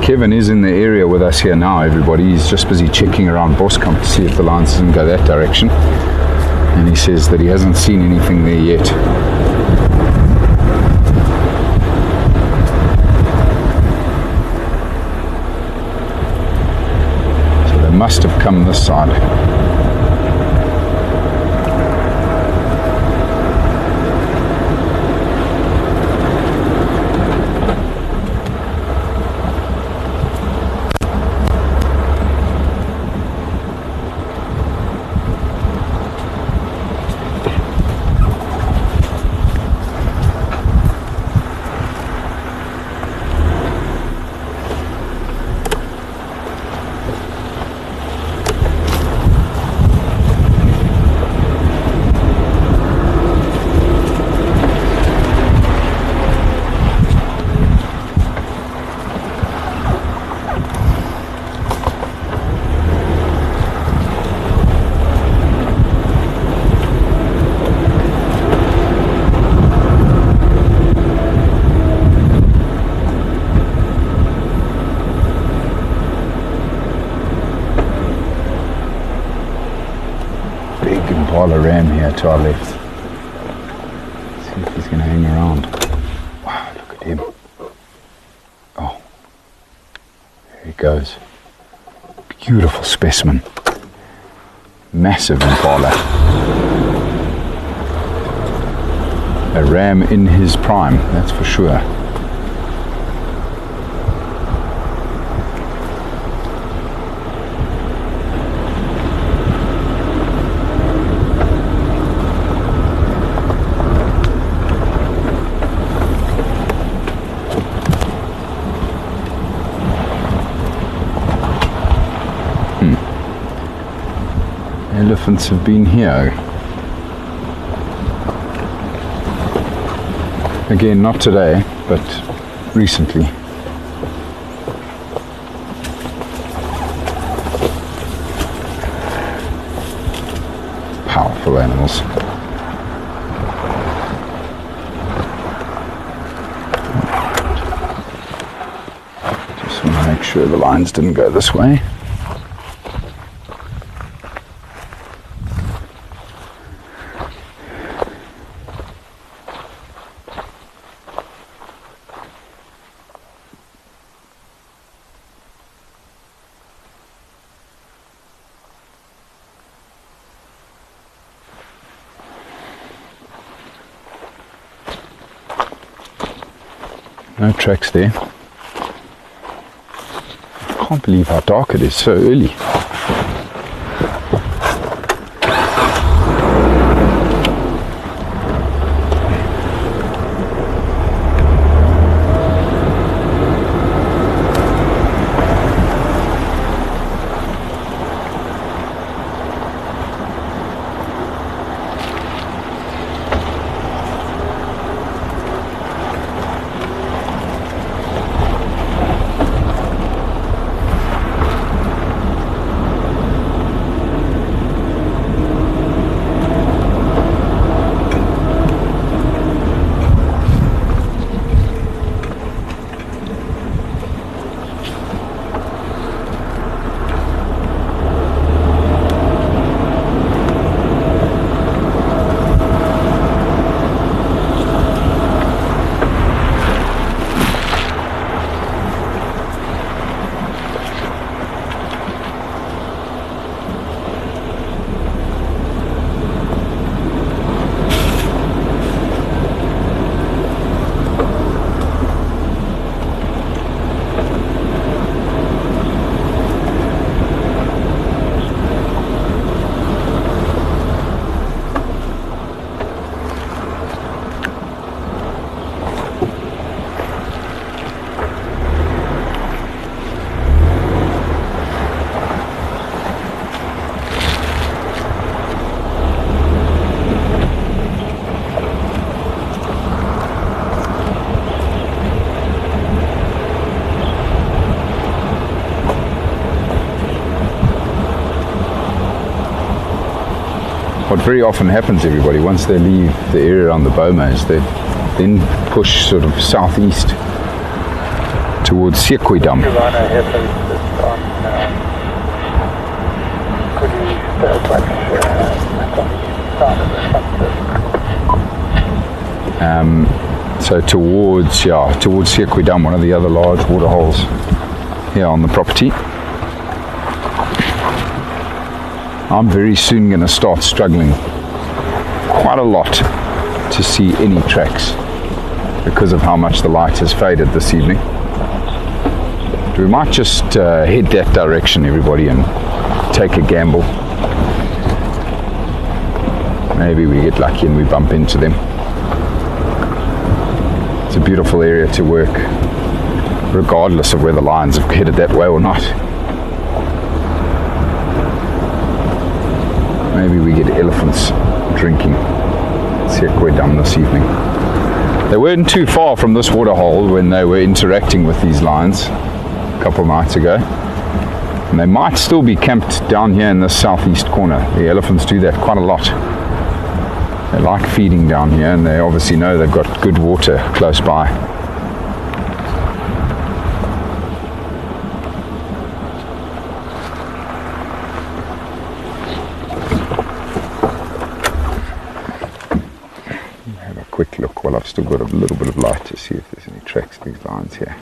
Kevin is in the area with us here now, everybody. He's just busy checking around Boskamp to see if the lines doesn't go that direction. And he says that he hasn't seen anything there yet. So they must have come this side. to our left. See if he's going to hang around. Wow, look at him. Oh, there he goes. Beautiful specimen. Massive impala. A ram in his prime, that's for sure. Elephants have been here. Again, not today, but recently. Powerful animals. Just want to make sure the lines didn't go this way. No tracks there. I can't believe how dark it is so early. What very often happens, everybody, once they leave the area around the bomas, they then push sort of southeast towards Civet. So towards Civet, one of the other large water holes here on the property. I'm very soon going to start struggling quite a lot to see any tracks because of how much the light has faded this evening. We might just head that direction, everybody, and take a gamble. Maybe we get lucky and we bump into them. It's a beautiful area to work, regardless of whether lions have headed that way or not. Maybe we get elephants drinking Civet this evening. They weren't too far from this waterhole when they were interacting with these lions a couple of nights ago. And they might still be camped down here in this southeast corner. The elephants do that quite a lot. They like feeding down here, and they obviously know they've got good water close by. quick look while I've still got a little bit of light to see if there's any tracks of these lines here.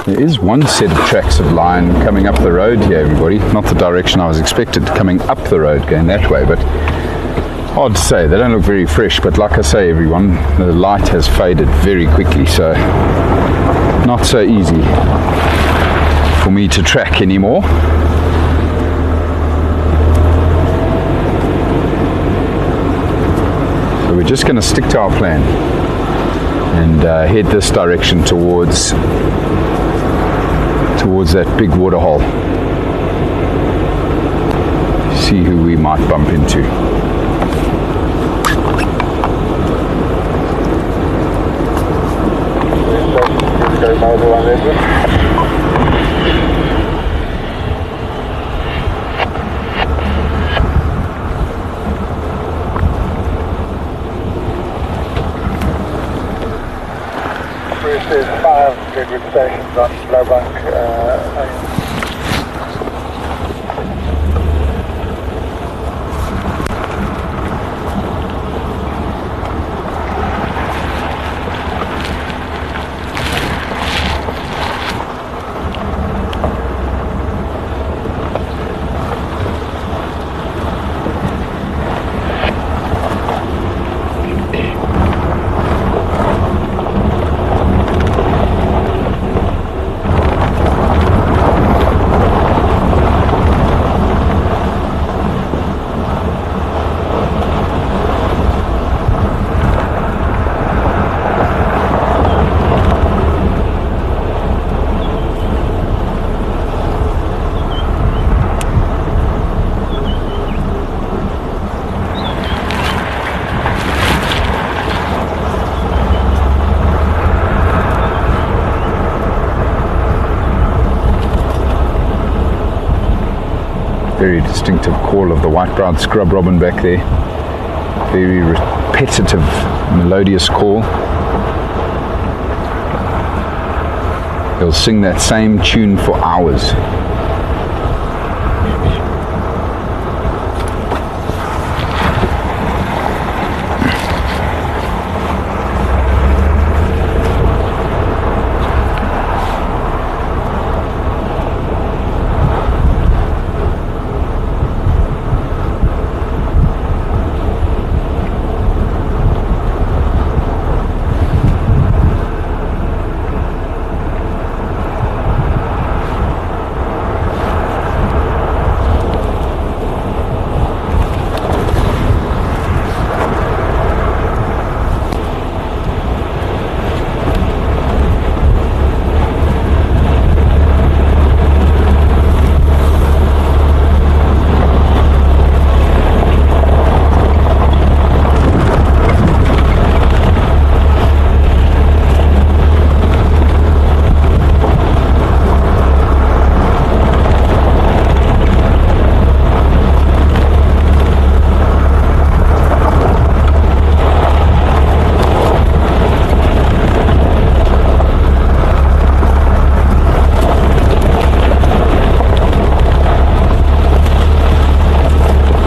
There is one set of tracks of line coming up the road here, everybody. Not the direction I was expected, coming up the road, going that way, but hard to say. They don't look very fresh, but like I say, everyone, the light has faded very quickly, so not so easy for me to track anymore. So we're just going to stick to our plan and head this direction towards that big waterhole. See who we might bump into. There's 5 grid stations on Lowveld. Very distinctive call of the white-browed scrub robin back there. Very repetitive, melodious call. They'll sing that same tune for hours.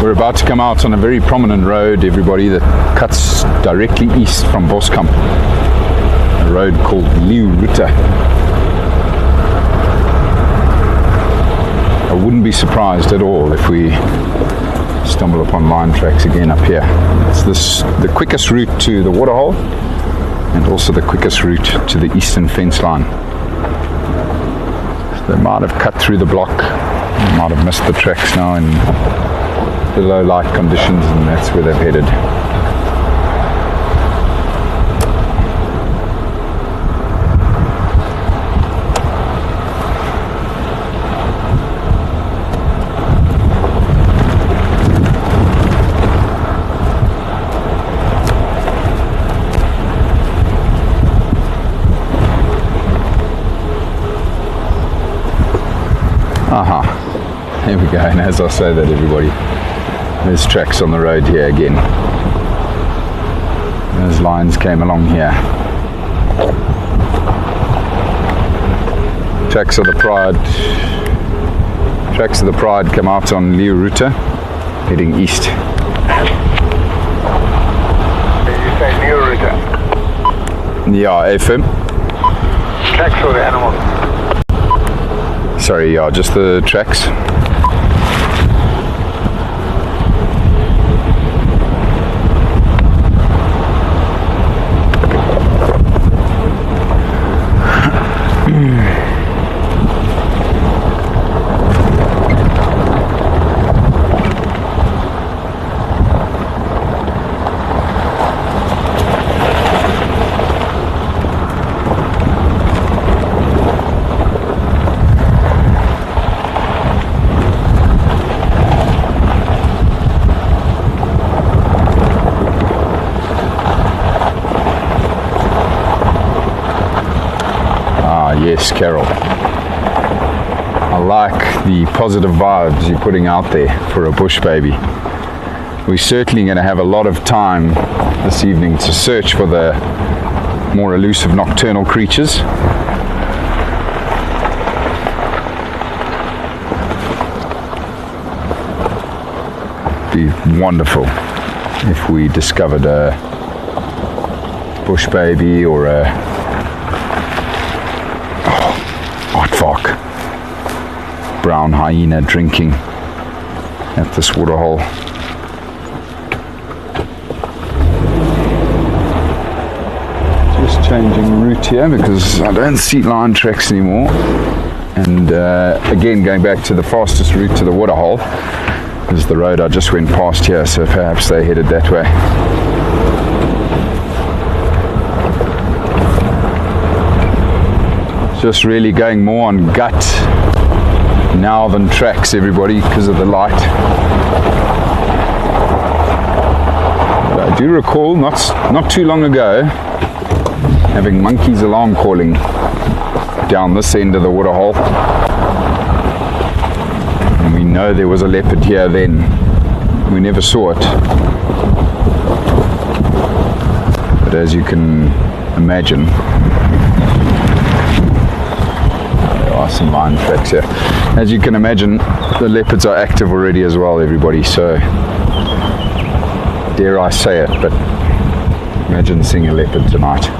We're about to come out on a very prominent road, everybody, that cuts directly east from Boskamp. A road called Rietspruit. I wouldn't be surprised at all if we stumble upon line tracks again up here. It's the quickest route to the waterhole and also the quickest route to the eastern fence line. So they might have cut through the block, they might have missed the tracks now in the low light conditions, and that's where they've headed. Here we go, and as I say that, everybody, there's tracks on the road here again. Those lines came along here. Tracks of the Pride come out on Rietspruit, heading east. Did you say Rietspruit? Yeah, FM. Tracks or the animals? Sorry, yeah, just the tracks. Yes, Carol. I like the positive vibes you're putting out there for a bush baby. We're certainly going to have a lot of time this evening to search for the more elusive nocturnal creatures. It'd be wonderful if we discovered a bush baby or a white-fox, brown hyena drinking at this waterhole. Just changing route here because I don't see line tracks anymore, and again going back to the fastest route to the waterhole is the road I just went past here, so perhaps they headed that way. Just really going more on gut now than tracks, everybody, because of the light. But I do recall not too long ago having monkeys alarm calling down this end of the waterhole. And We know there was a leopard here then. We never saw it. But as you can imagine, there are some lion tracks here. As you can imagine, the leopards are active already as well, everybody. So, dare I say it, but imagine seeing a leopard tonight.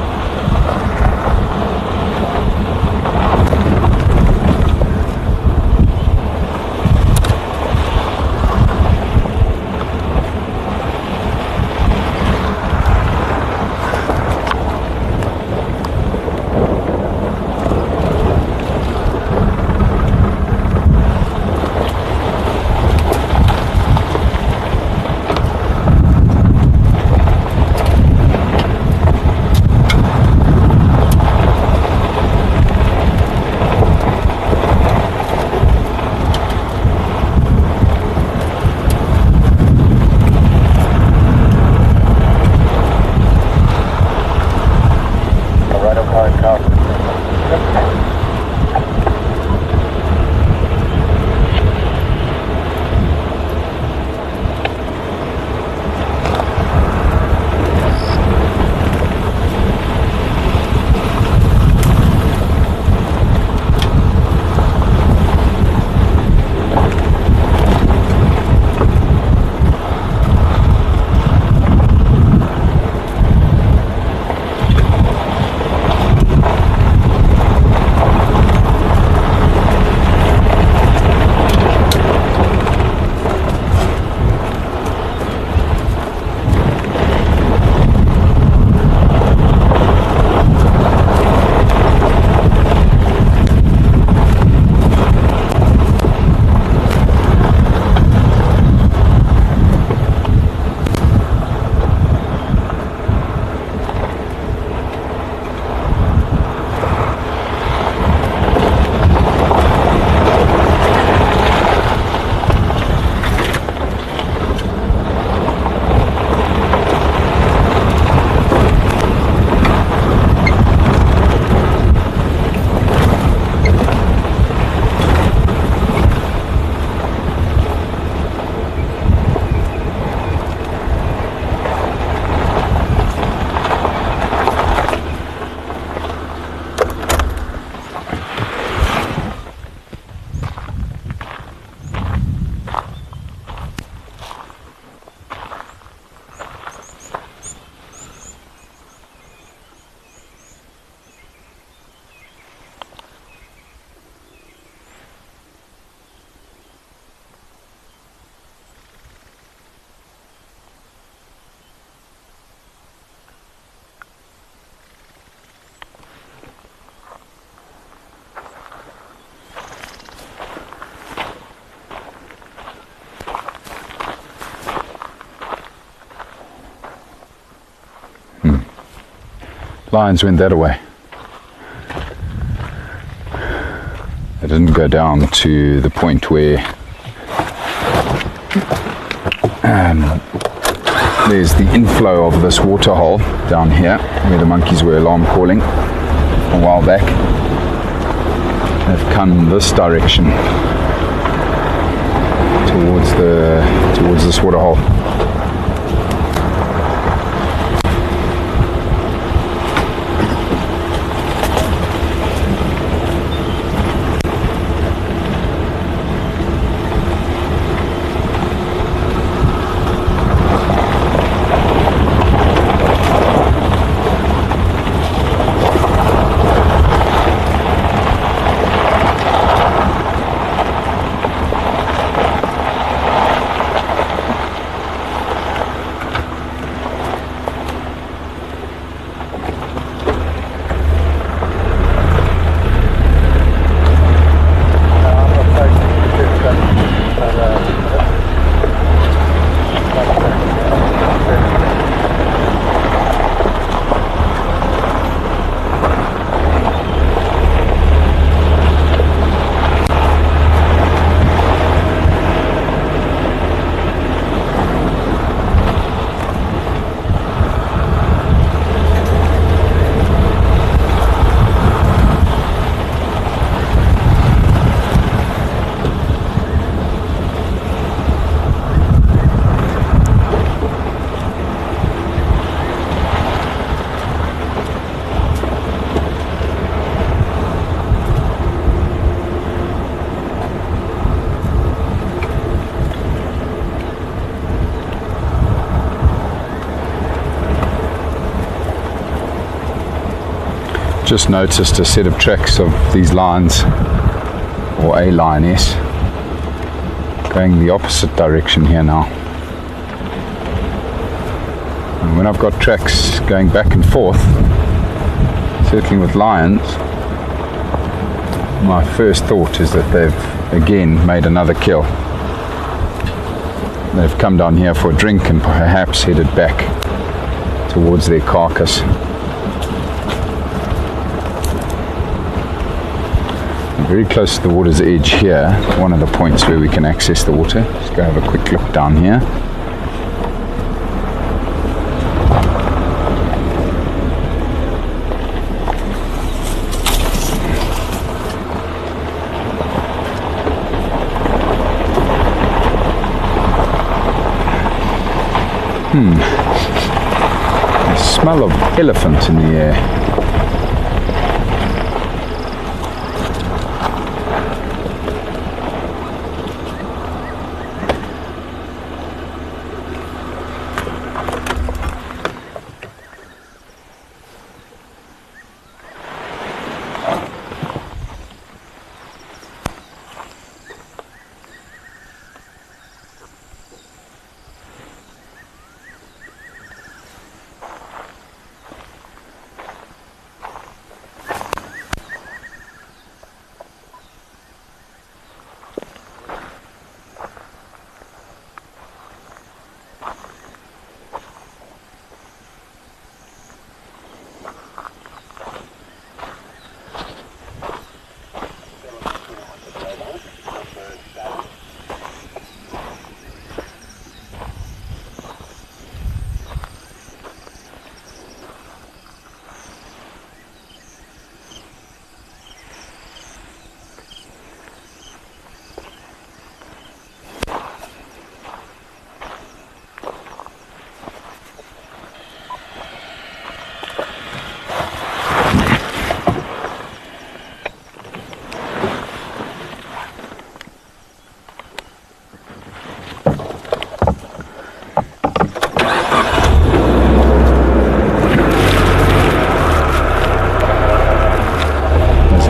Lions went that way. They didn't go down to the point where there's the inflow of this water hole down here, where the monkeys were alarm calling a while back. They've come this direction towards this water hole. just noticed a set of tracks of these lions, or a lioness, going the opposite direction here now. And when I've got tracks going back and forth, circling with lions, my first thought is that they've again made another kill. They've come down here for a drink and perhaps headed back towards their carcass. I'm very close to the water's edge here, one of the points where we can access the water. Let's go have a quick look down here. The smell of elephant in the air.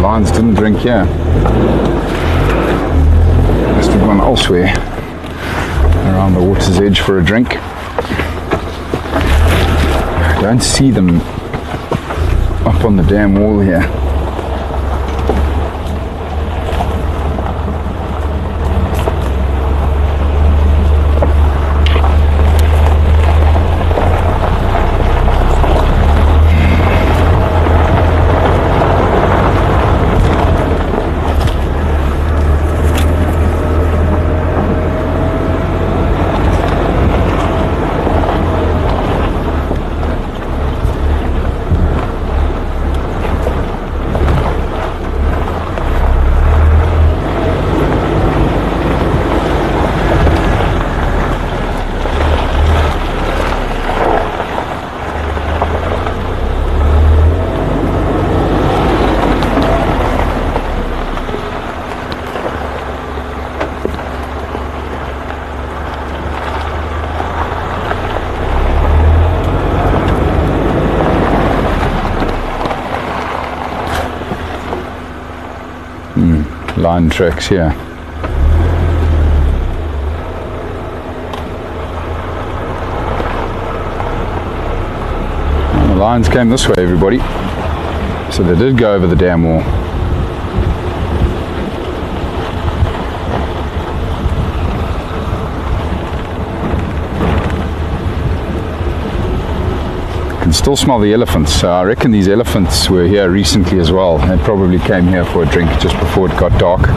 Lions didn't drink here. Must have gone elsewhere around the water's edge for a drink. I don't see them up on the dam wall here. Lion tracks here. And the lions came this way, everybody. So they did go over the dam wall. Can still smell the elephants, so I reckon these elephants were here recently as well. They probably came here for a drink just before it got dark.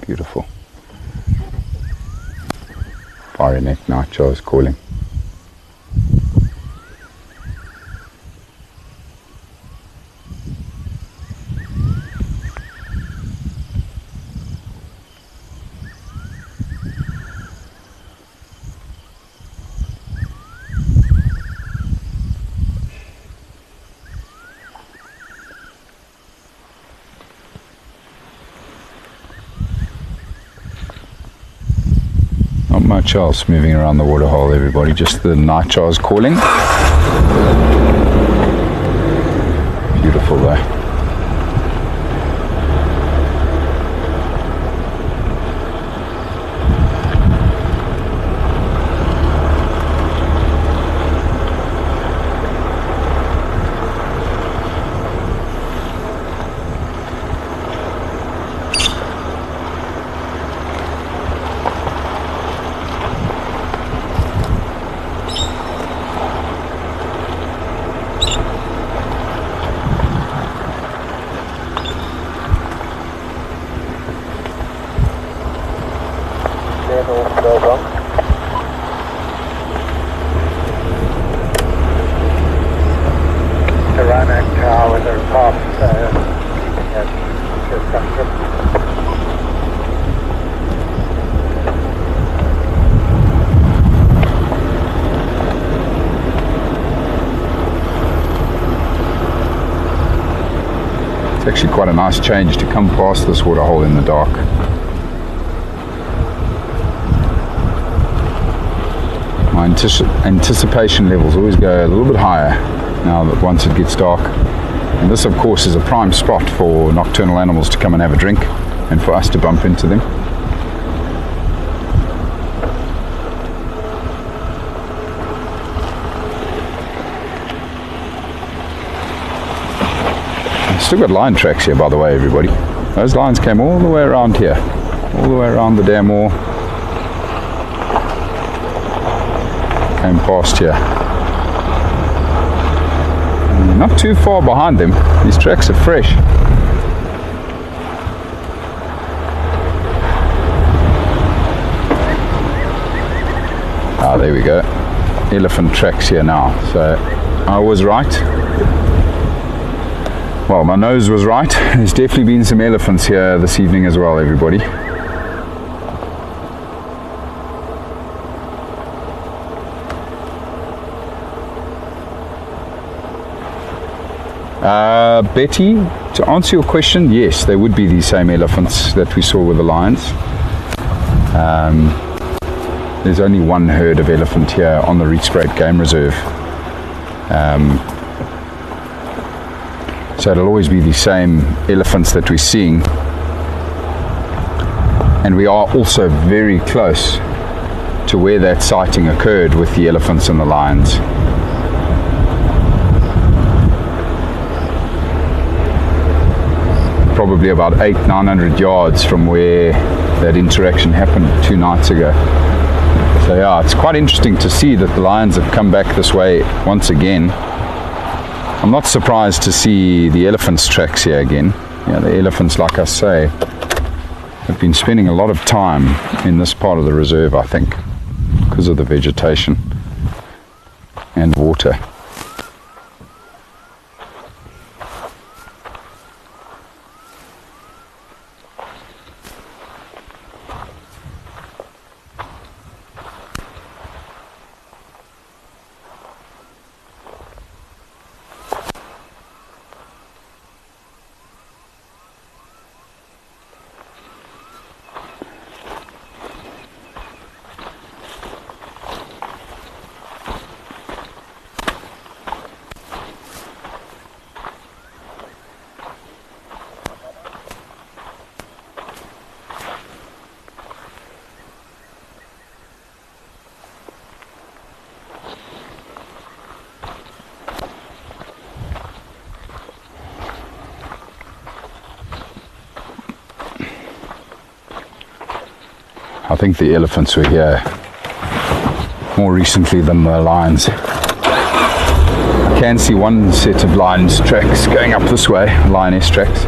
Beautiful. Fiery neck nightjar is calling. Not much else moving around the waterhole, everybody, just the nightjars calling. Beautiful though. It's actually quite a nice change to come past this waterhole in the dark. My anticipation levels always go a little bit higher now that once it gets dark. And this, of course, is a prime spot for nocturnal animals to come and have a drink and for us to bump into them. Still got line tracks here, by the way, everybody. Those lines came all the way around here, all the way around the dam wall. Came past here. Not too far behind them. These tracks are fresh. Ah, there we go. Elephant tracks here now. So I was right. Well, my nose was right. There's definitely been some elephants here this evening as well, everybody. Betty, to answer your question, yes, they would be the same elephants that we saw with the lions. There's only one herd of elephant here on the Rietspruit Game Reserve. So it'll always be the same elephants that we're seeing. And we are also very close to where that sighting occurred with the elephants and the lions. Probably about 800-900 yards from where that interaction happened 2 nights ago. So yeah, it's quite interesting to see that the lions have come back this way once again. I'm not surprised to see the elephants' tracks here again. Yeah, the elephants, like I say, have been spending a lot of time in this part of the reserve, I think, because of the vegetation and water. I think the elephants were here more recently than the lions. I can see one set of lions tracks going up this way, lioness tracks,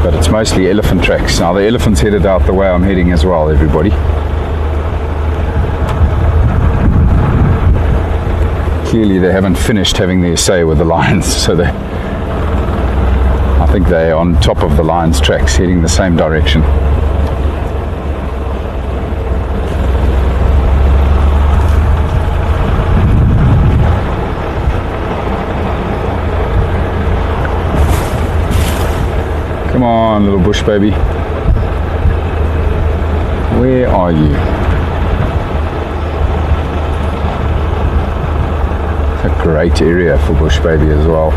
but it's mostly elephant tracks. Now the elephant's headed out the way I'm heading as well, everybody. Clearly they haven't finished having their say with the lions, so I think they're on top of the lions tracks heading the same direction. Come on, little bush baby. Where are you? It's a great area for bush baby as well.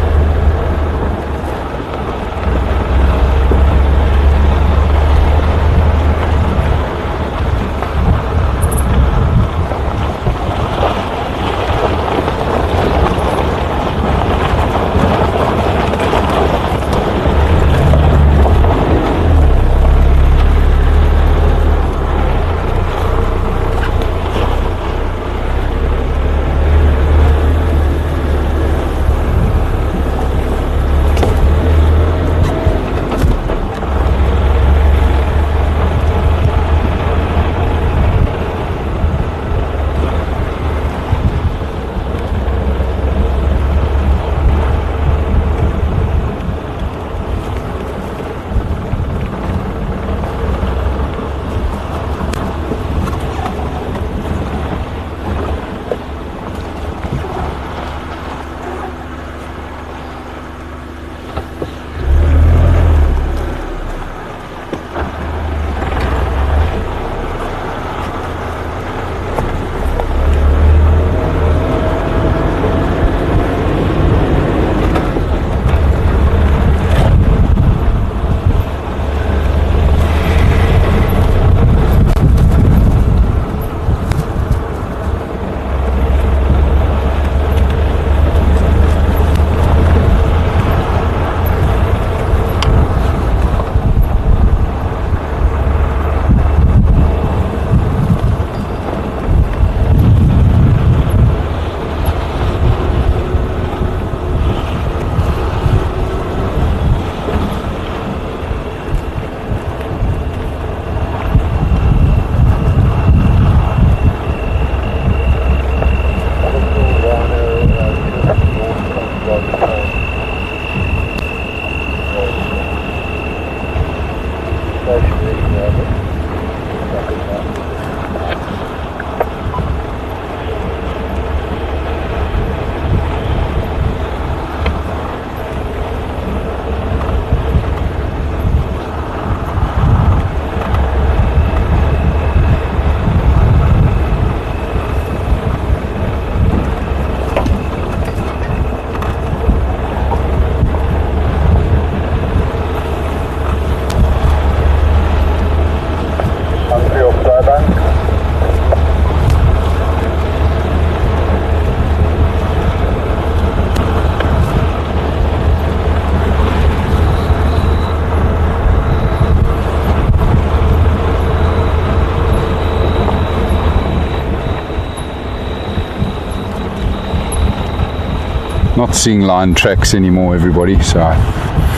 Not seeing line tracks anymore, everybody, so I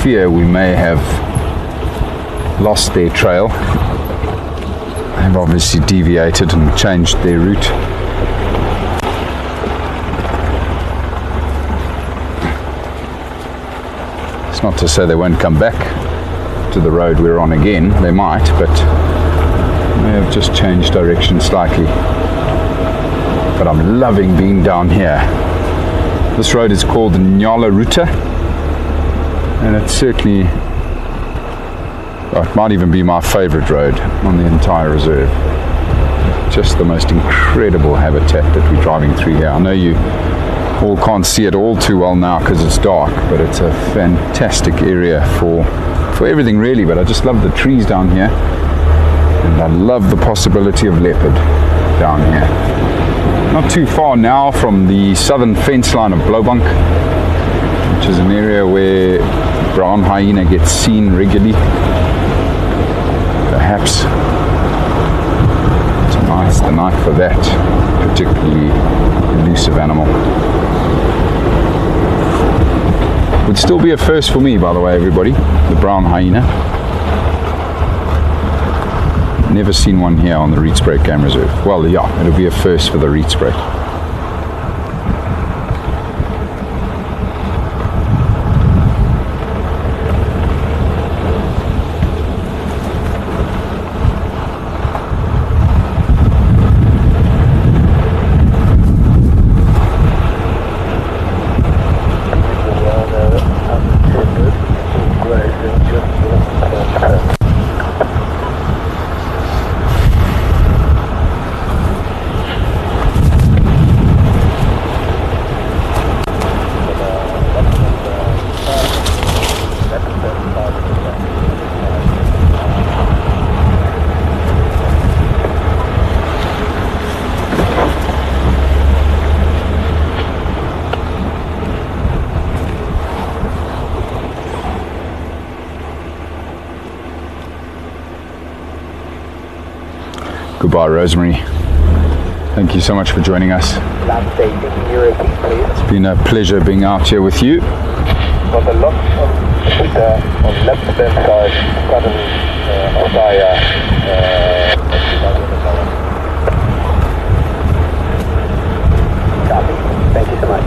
fear we may have lost their trail. They've obviously deviated and changed their route. It's not to say they won't come back to the road we're on again. They might, but they have just changed direction slightly. But I'm loving being down here. This road is called the Nyala Route, and it's certainly, it might even be my favorite road on the entire reserve. Just the most incredible habitat that we're driving through here. I know you all can't see it all too well now because it's dark, but it's a fantastic area for everything really. But I just love the trees down here, and I love the possibility of leopard down here. Not too far now from the southern fence line of Blowbank, which is an area where brown hyena gets seen regularly. Perhaps tonight's the night for that particularly elusive animal. Would still be a first for me, by the way, everybody, the brown hyena. Never seen one here on the Rietspruit Game Reserve. Well, yeah, it'll be a first for the Rietspruit. Goodbye, Rosemary. Thank you so much for joining us. Last station, please. It's been a pleasure being out here with you. Got a lot on left-hand side, sudden fire. Copy. Thank you so much.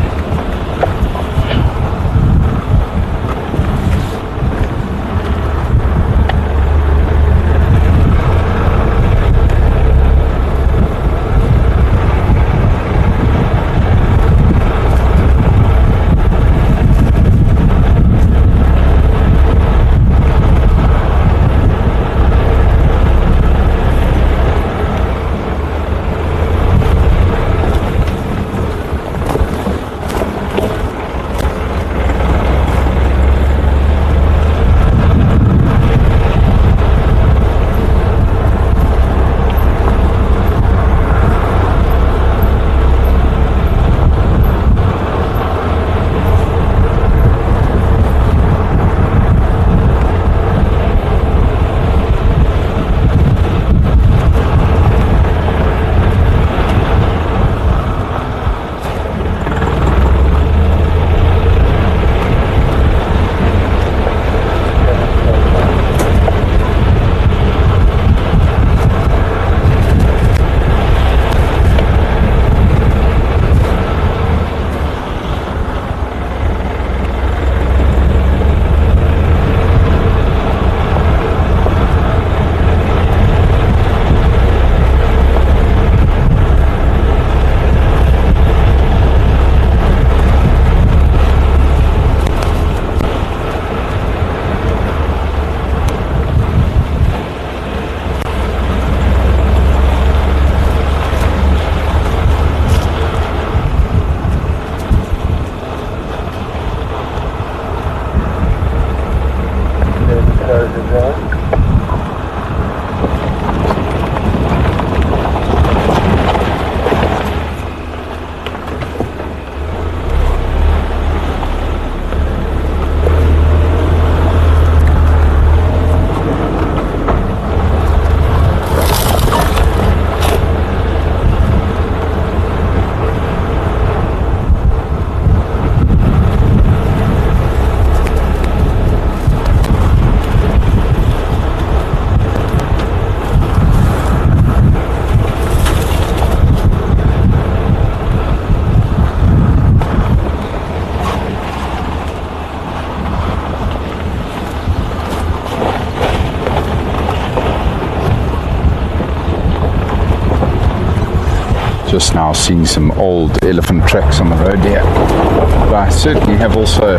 Just now seeing some old elephant tracks on the road here, but I certainly have also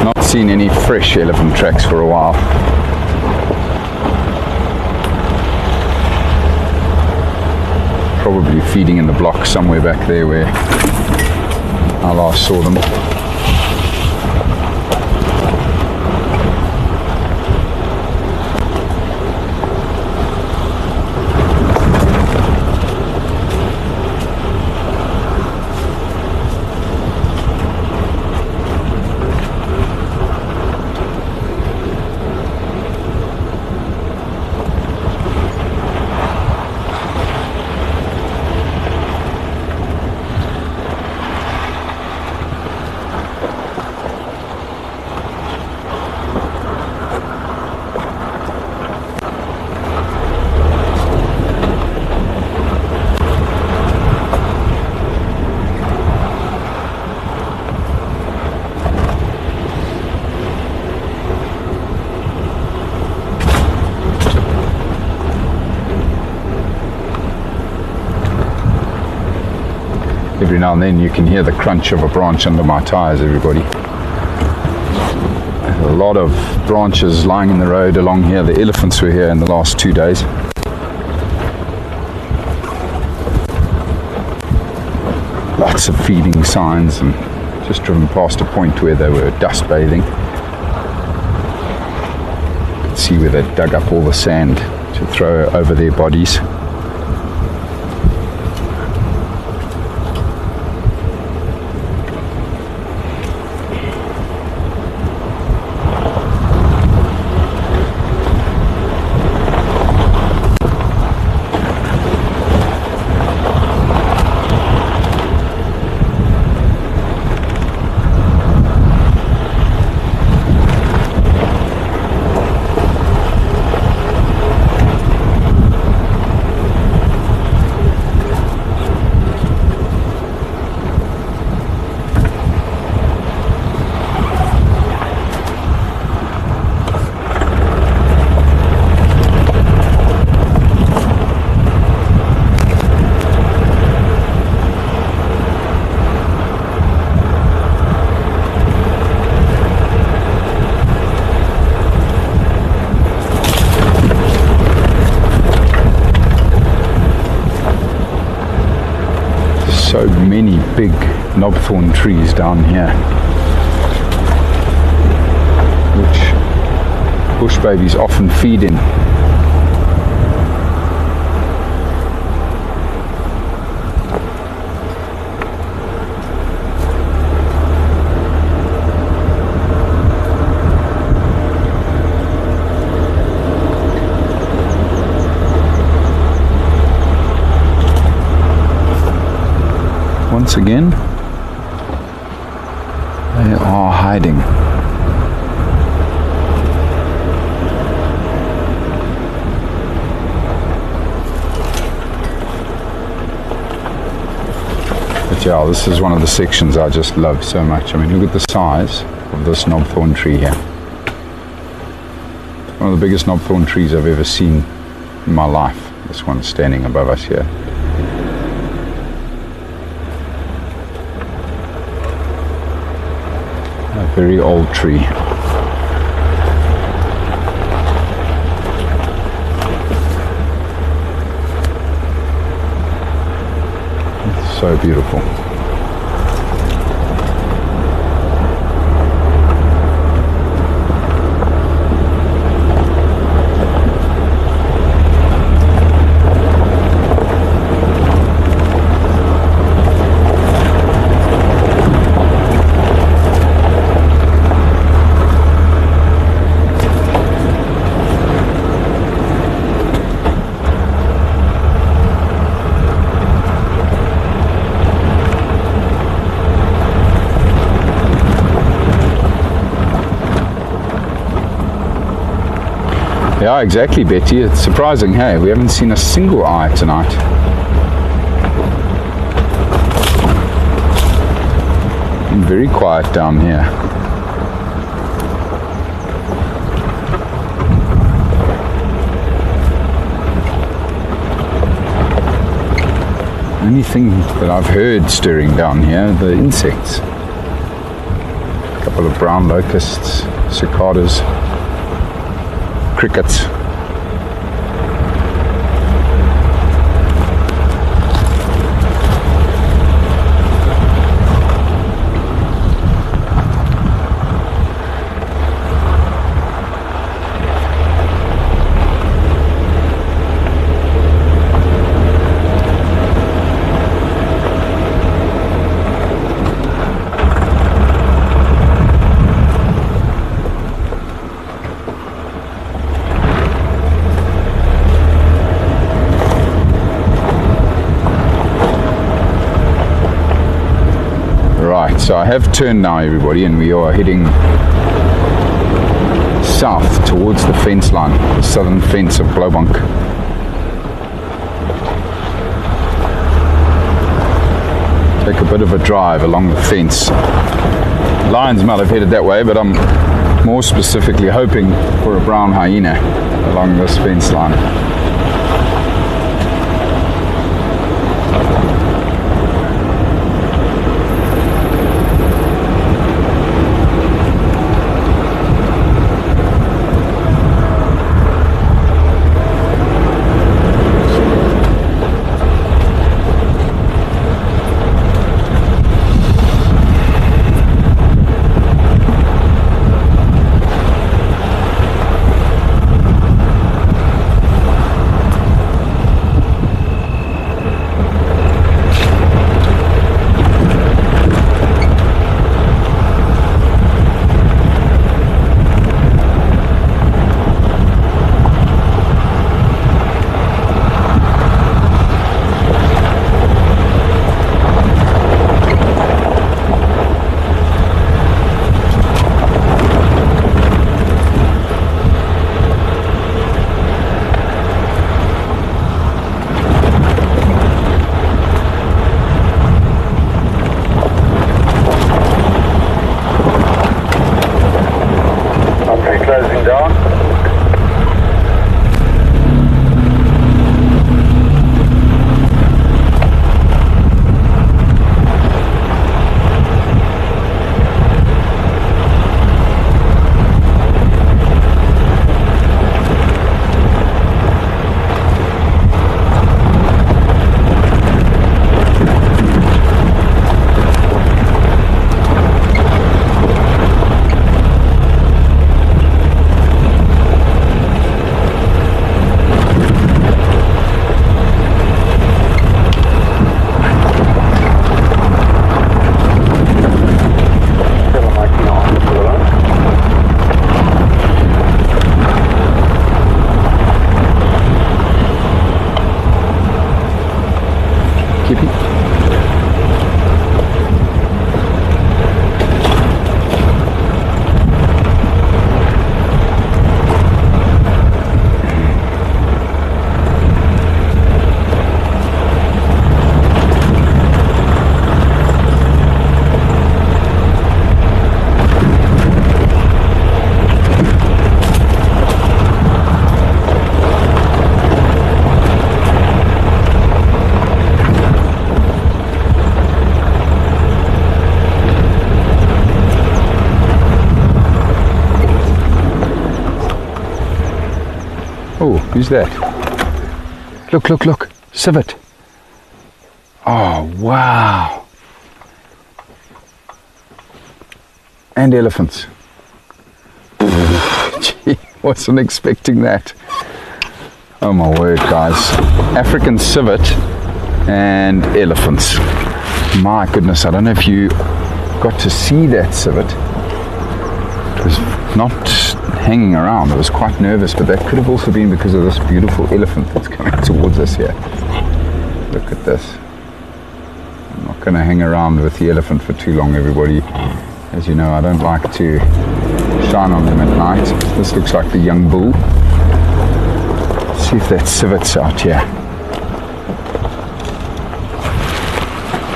not seen any fresh elephant tracks for a while. Probably feeding in the block somewhere back there where I last saw them. Every now and then you can hear the crunch of a branch under my tires, everybody. A lot of branches lying in the road along here. The elephants were here in the last 2 days. Lots of feeding signs, and just driven past a point where they were dust bathing. You could see where they dug up all the sand to throw over their bodies. So many big knobthorn trees down here, which bush babies often feed in. Once again, they are hiding. But yeah, this is one of the sections I just love so much. I mean, look at the size of this knobthorn tree here. One of the biggest knobthorn trees I've ever seen in my life. This one standing above us here. A very old tree. It's so beautiful. Yeah, exactly, Betty. It's surprising, hey? We haven't seen a single eye tonight. Been very quiet down here. The only thing that I've heard stirring down here are the insects. A couple of brown locusts, cicadas, crickets. So I have turned now, everybody, and we are heading south towards the fence line, the southern fence of Blaubank. Take a bit of a drive along the fence. Lions might have headed that way, but I'm more specifically hoping for a brown hyena along this fence line. Oh, who's that? Look, civet. Oh, wow. And elephants. Gee, wasn't expecting that. Oh my word, guys. African civet and elephants. My goodness, I don't know if you got to see that civet. It was not hanging around. I was quite nervous, but that could have also been because of this beautiful elephant that's coming towards us here. Look at this. I'm not going to hang around with the elephant for too long, everybody. As you know, I don't like to shine on them at night. This looks like the young bull. Let's see if that civet's out here.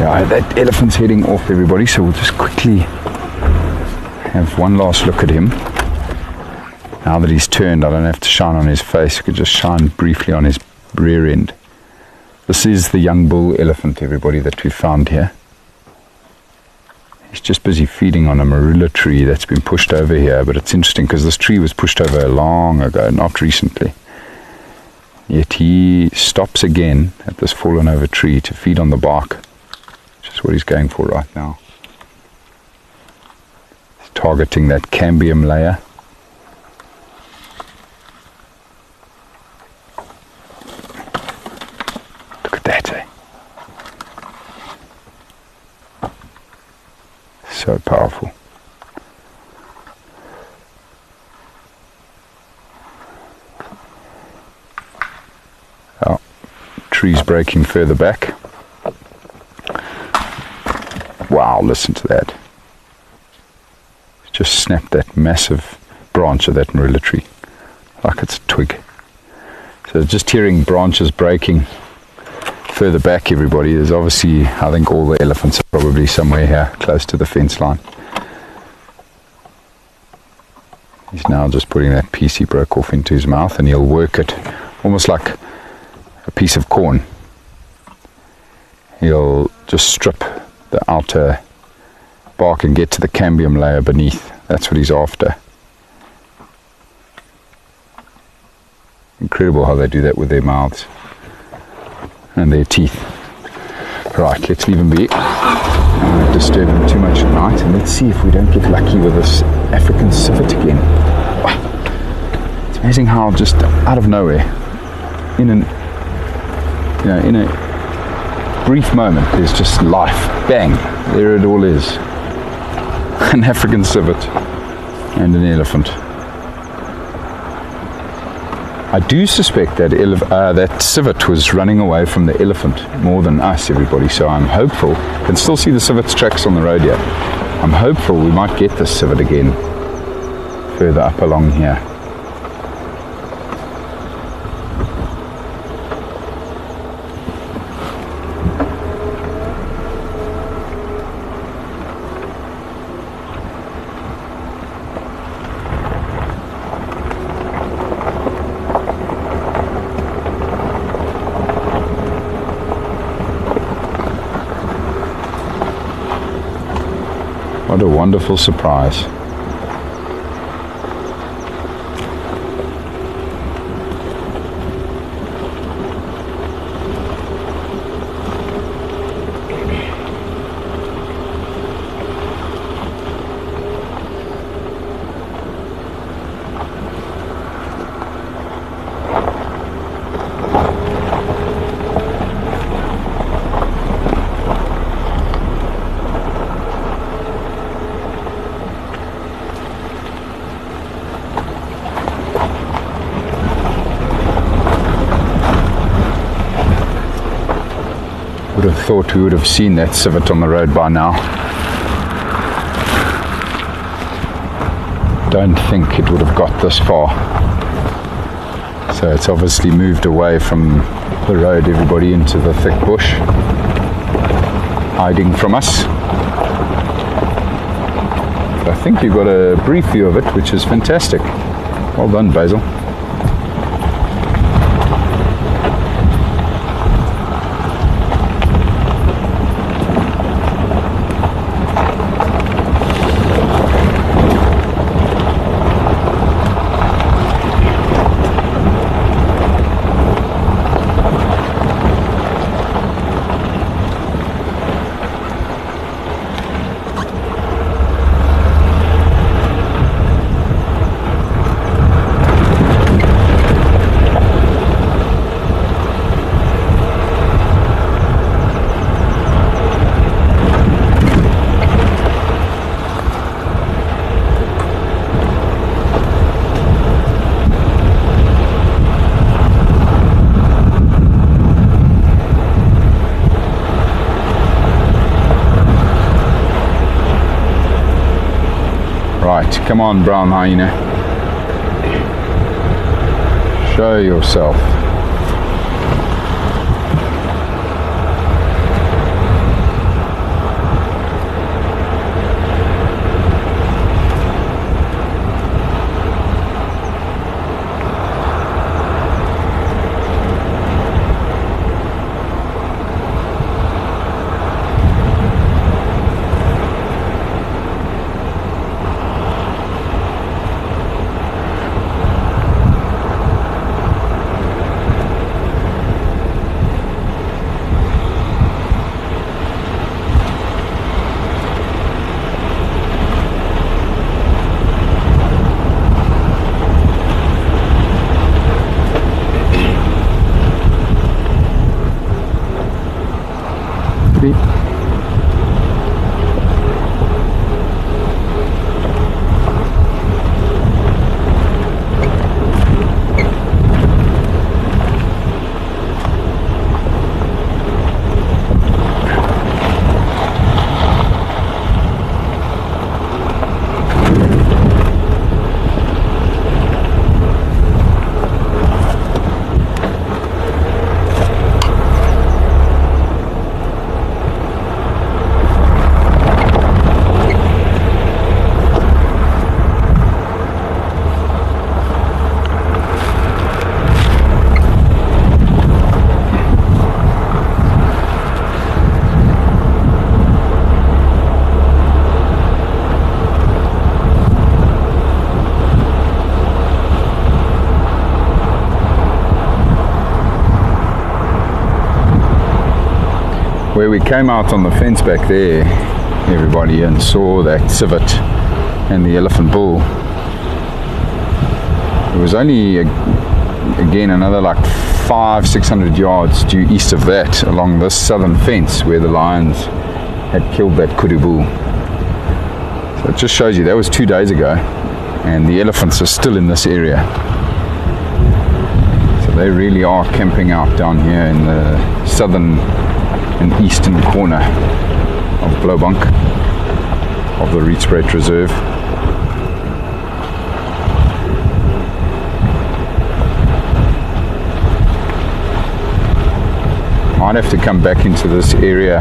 Yeah, that elephant's heading off, everybody, so we'll just quickly have one last look at him. Now that he's turned, I don't have to shine on his face. I could just shine briefly on his rear end. This is the young bull elephant, everybody, that we found here. He's just busy feeding on a marula tree that's been pushed over here, but it's interesting because this tree was pushed over long ago, not recently. Yet he stops again at this fallen over tree to feed on the bark, which is what he's going for right now. He's targeting that cambium layer. Look at that, eh? So powerful. Oh, trees breaking further back. Wow, listen to that. Just snapped that massive branch of that marula tree like it's a twig. So just hearing branches breaking further back, everybody, there's obviously, I think all the elephants are probably somewhere here close to the fence line. He's now just putting that piece he broke off into his mouth, and he'll work it almost like a piece of corn. He'll just strip the outer bark and get to the cambium layer beneath. That's what he's after. Incredible how they do that with their mouths and their teeth. Right, let's leave him be. I won't disturb him too much at night, and let's see if we don't get lucky with this African civet again. Wow. It's amazing how just out of nowhere, in a brief moment, there's just life. Bang, there it all is. An African civet and an elephant. I do suspect that that civet was running away from the elephant more than us, everybody, so I'm hopeful. You can still see the civet's tracks on the road here. I'm hopeful we might get this civet again further up along here. What a wonderful surprise. Would have thought we would have seen that civet on the road by now. Don't think it would have got this far. So it's obviously moved away from the road, everybody, into the thick bush, hiding from us. But I think you've got a brief view of it, which is fantastic. Well done, Basil. Come on, brown hyena. Show yourself. Where we came out on the fence back there, everybody, and saw that civet and the elephant bull, it was only again another like 500-600 yards due east of that, along this southern fence where the lions had killed that kudu. So it just shows you that was 2 days ago, and the elephants are still in this area. So they really are camping out down here in the southern and eastern corner of Blowbank of the Rietspruit Reserve. Might have to come back into this area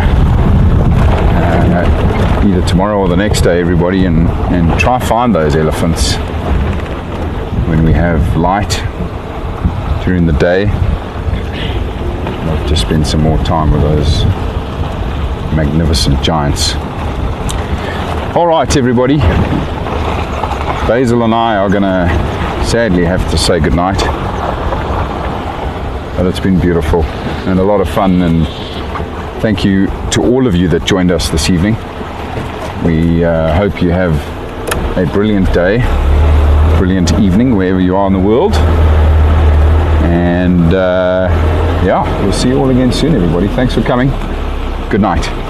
either tomorrow or the next day, everybody, and try find those elephants when we have light during the day. I'd love to spend some more time with those magnificent giants. All right, everybody. Basil and I are going to sadly have to say goodnight. But it's been beautiful and a lot of fun, and thank you to all of you that joined us this evening. We hope you have a brilliant day, brilliant evening, wherever you are in the world. And yeah, we'll see you all again soon, everybody. Thanks for coming. Good night.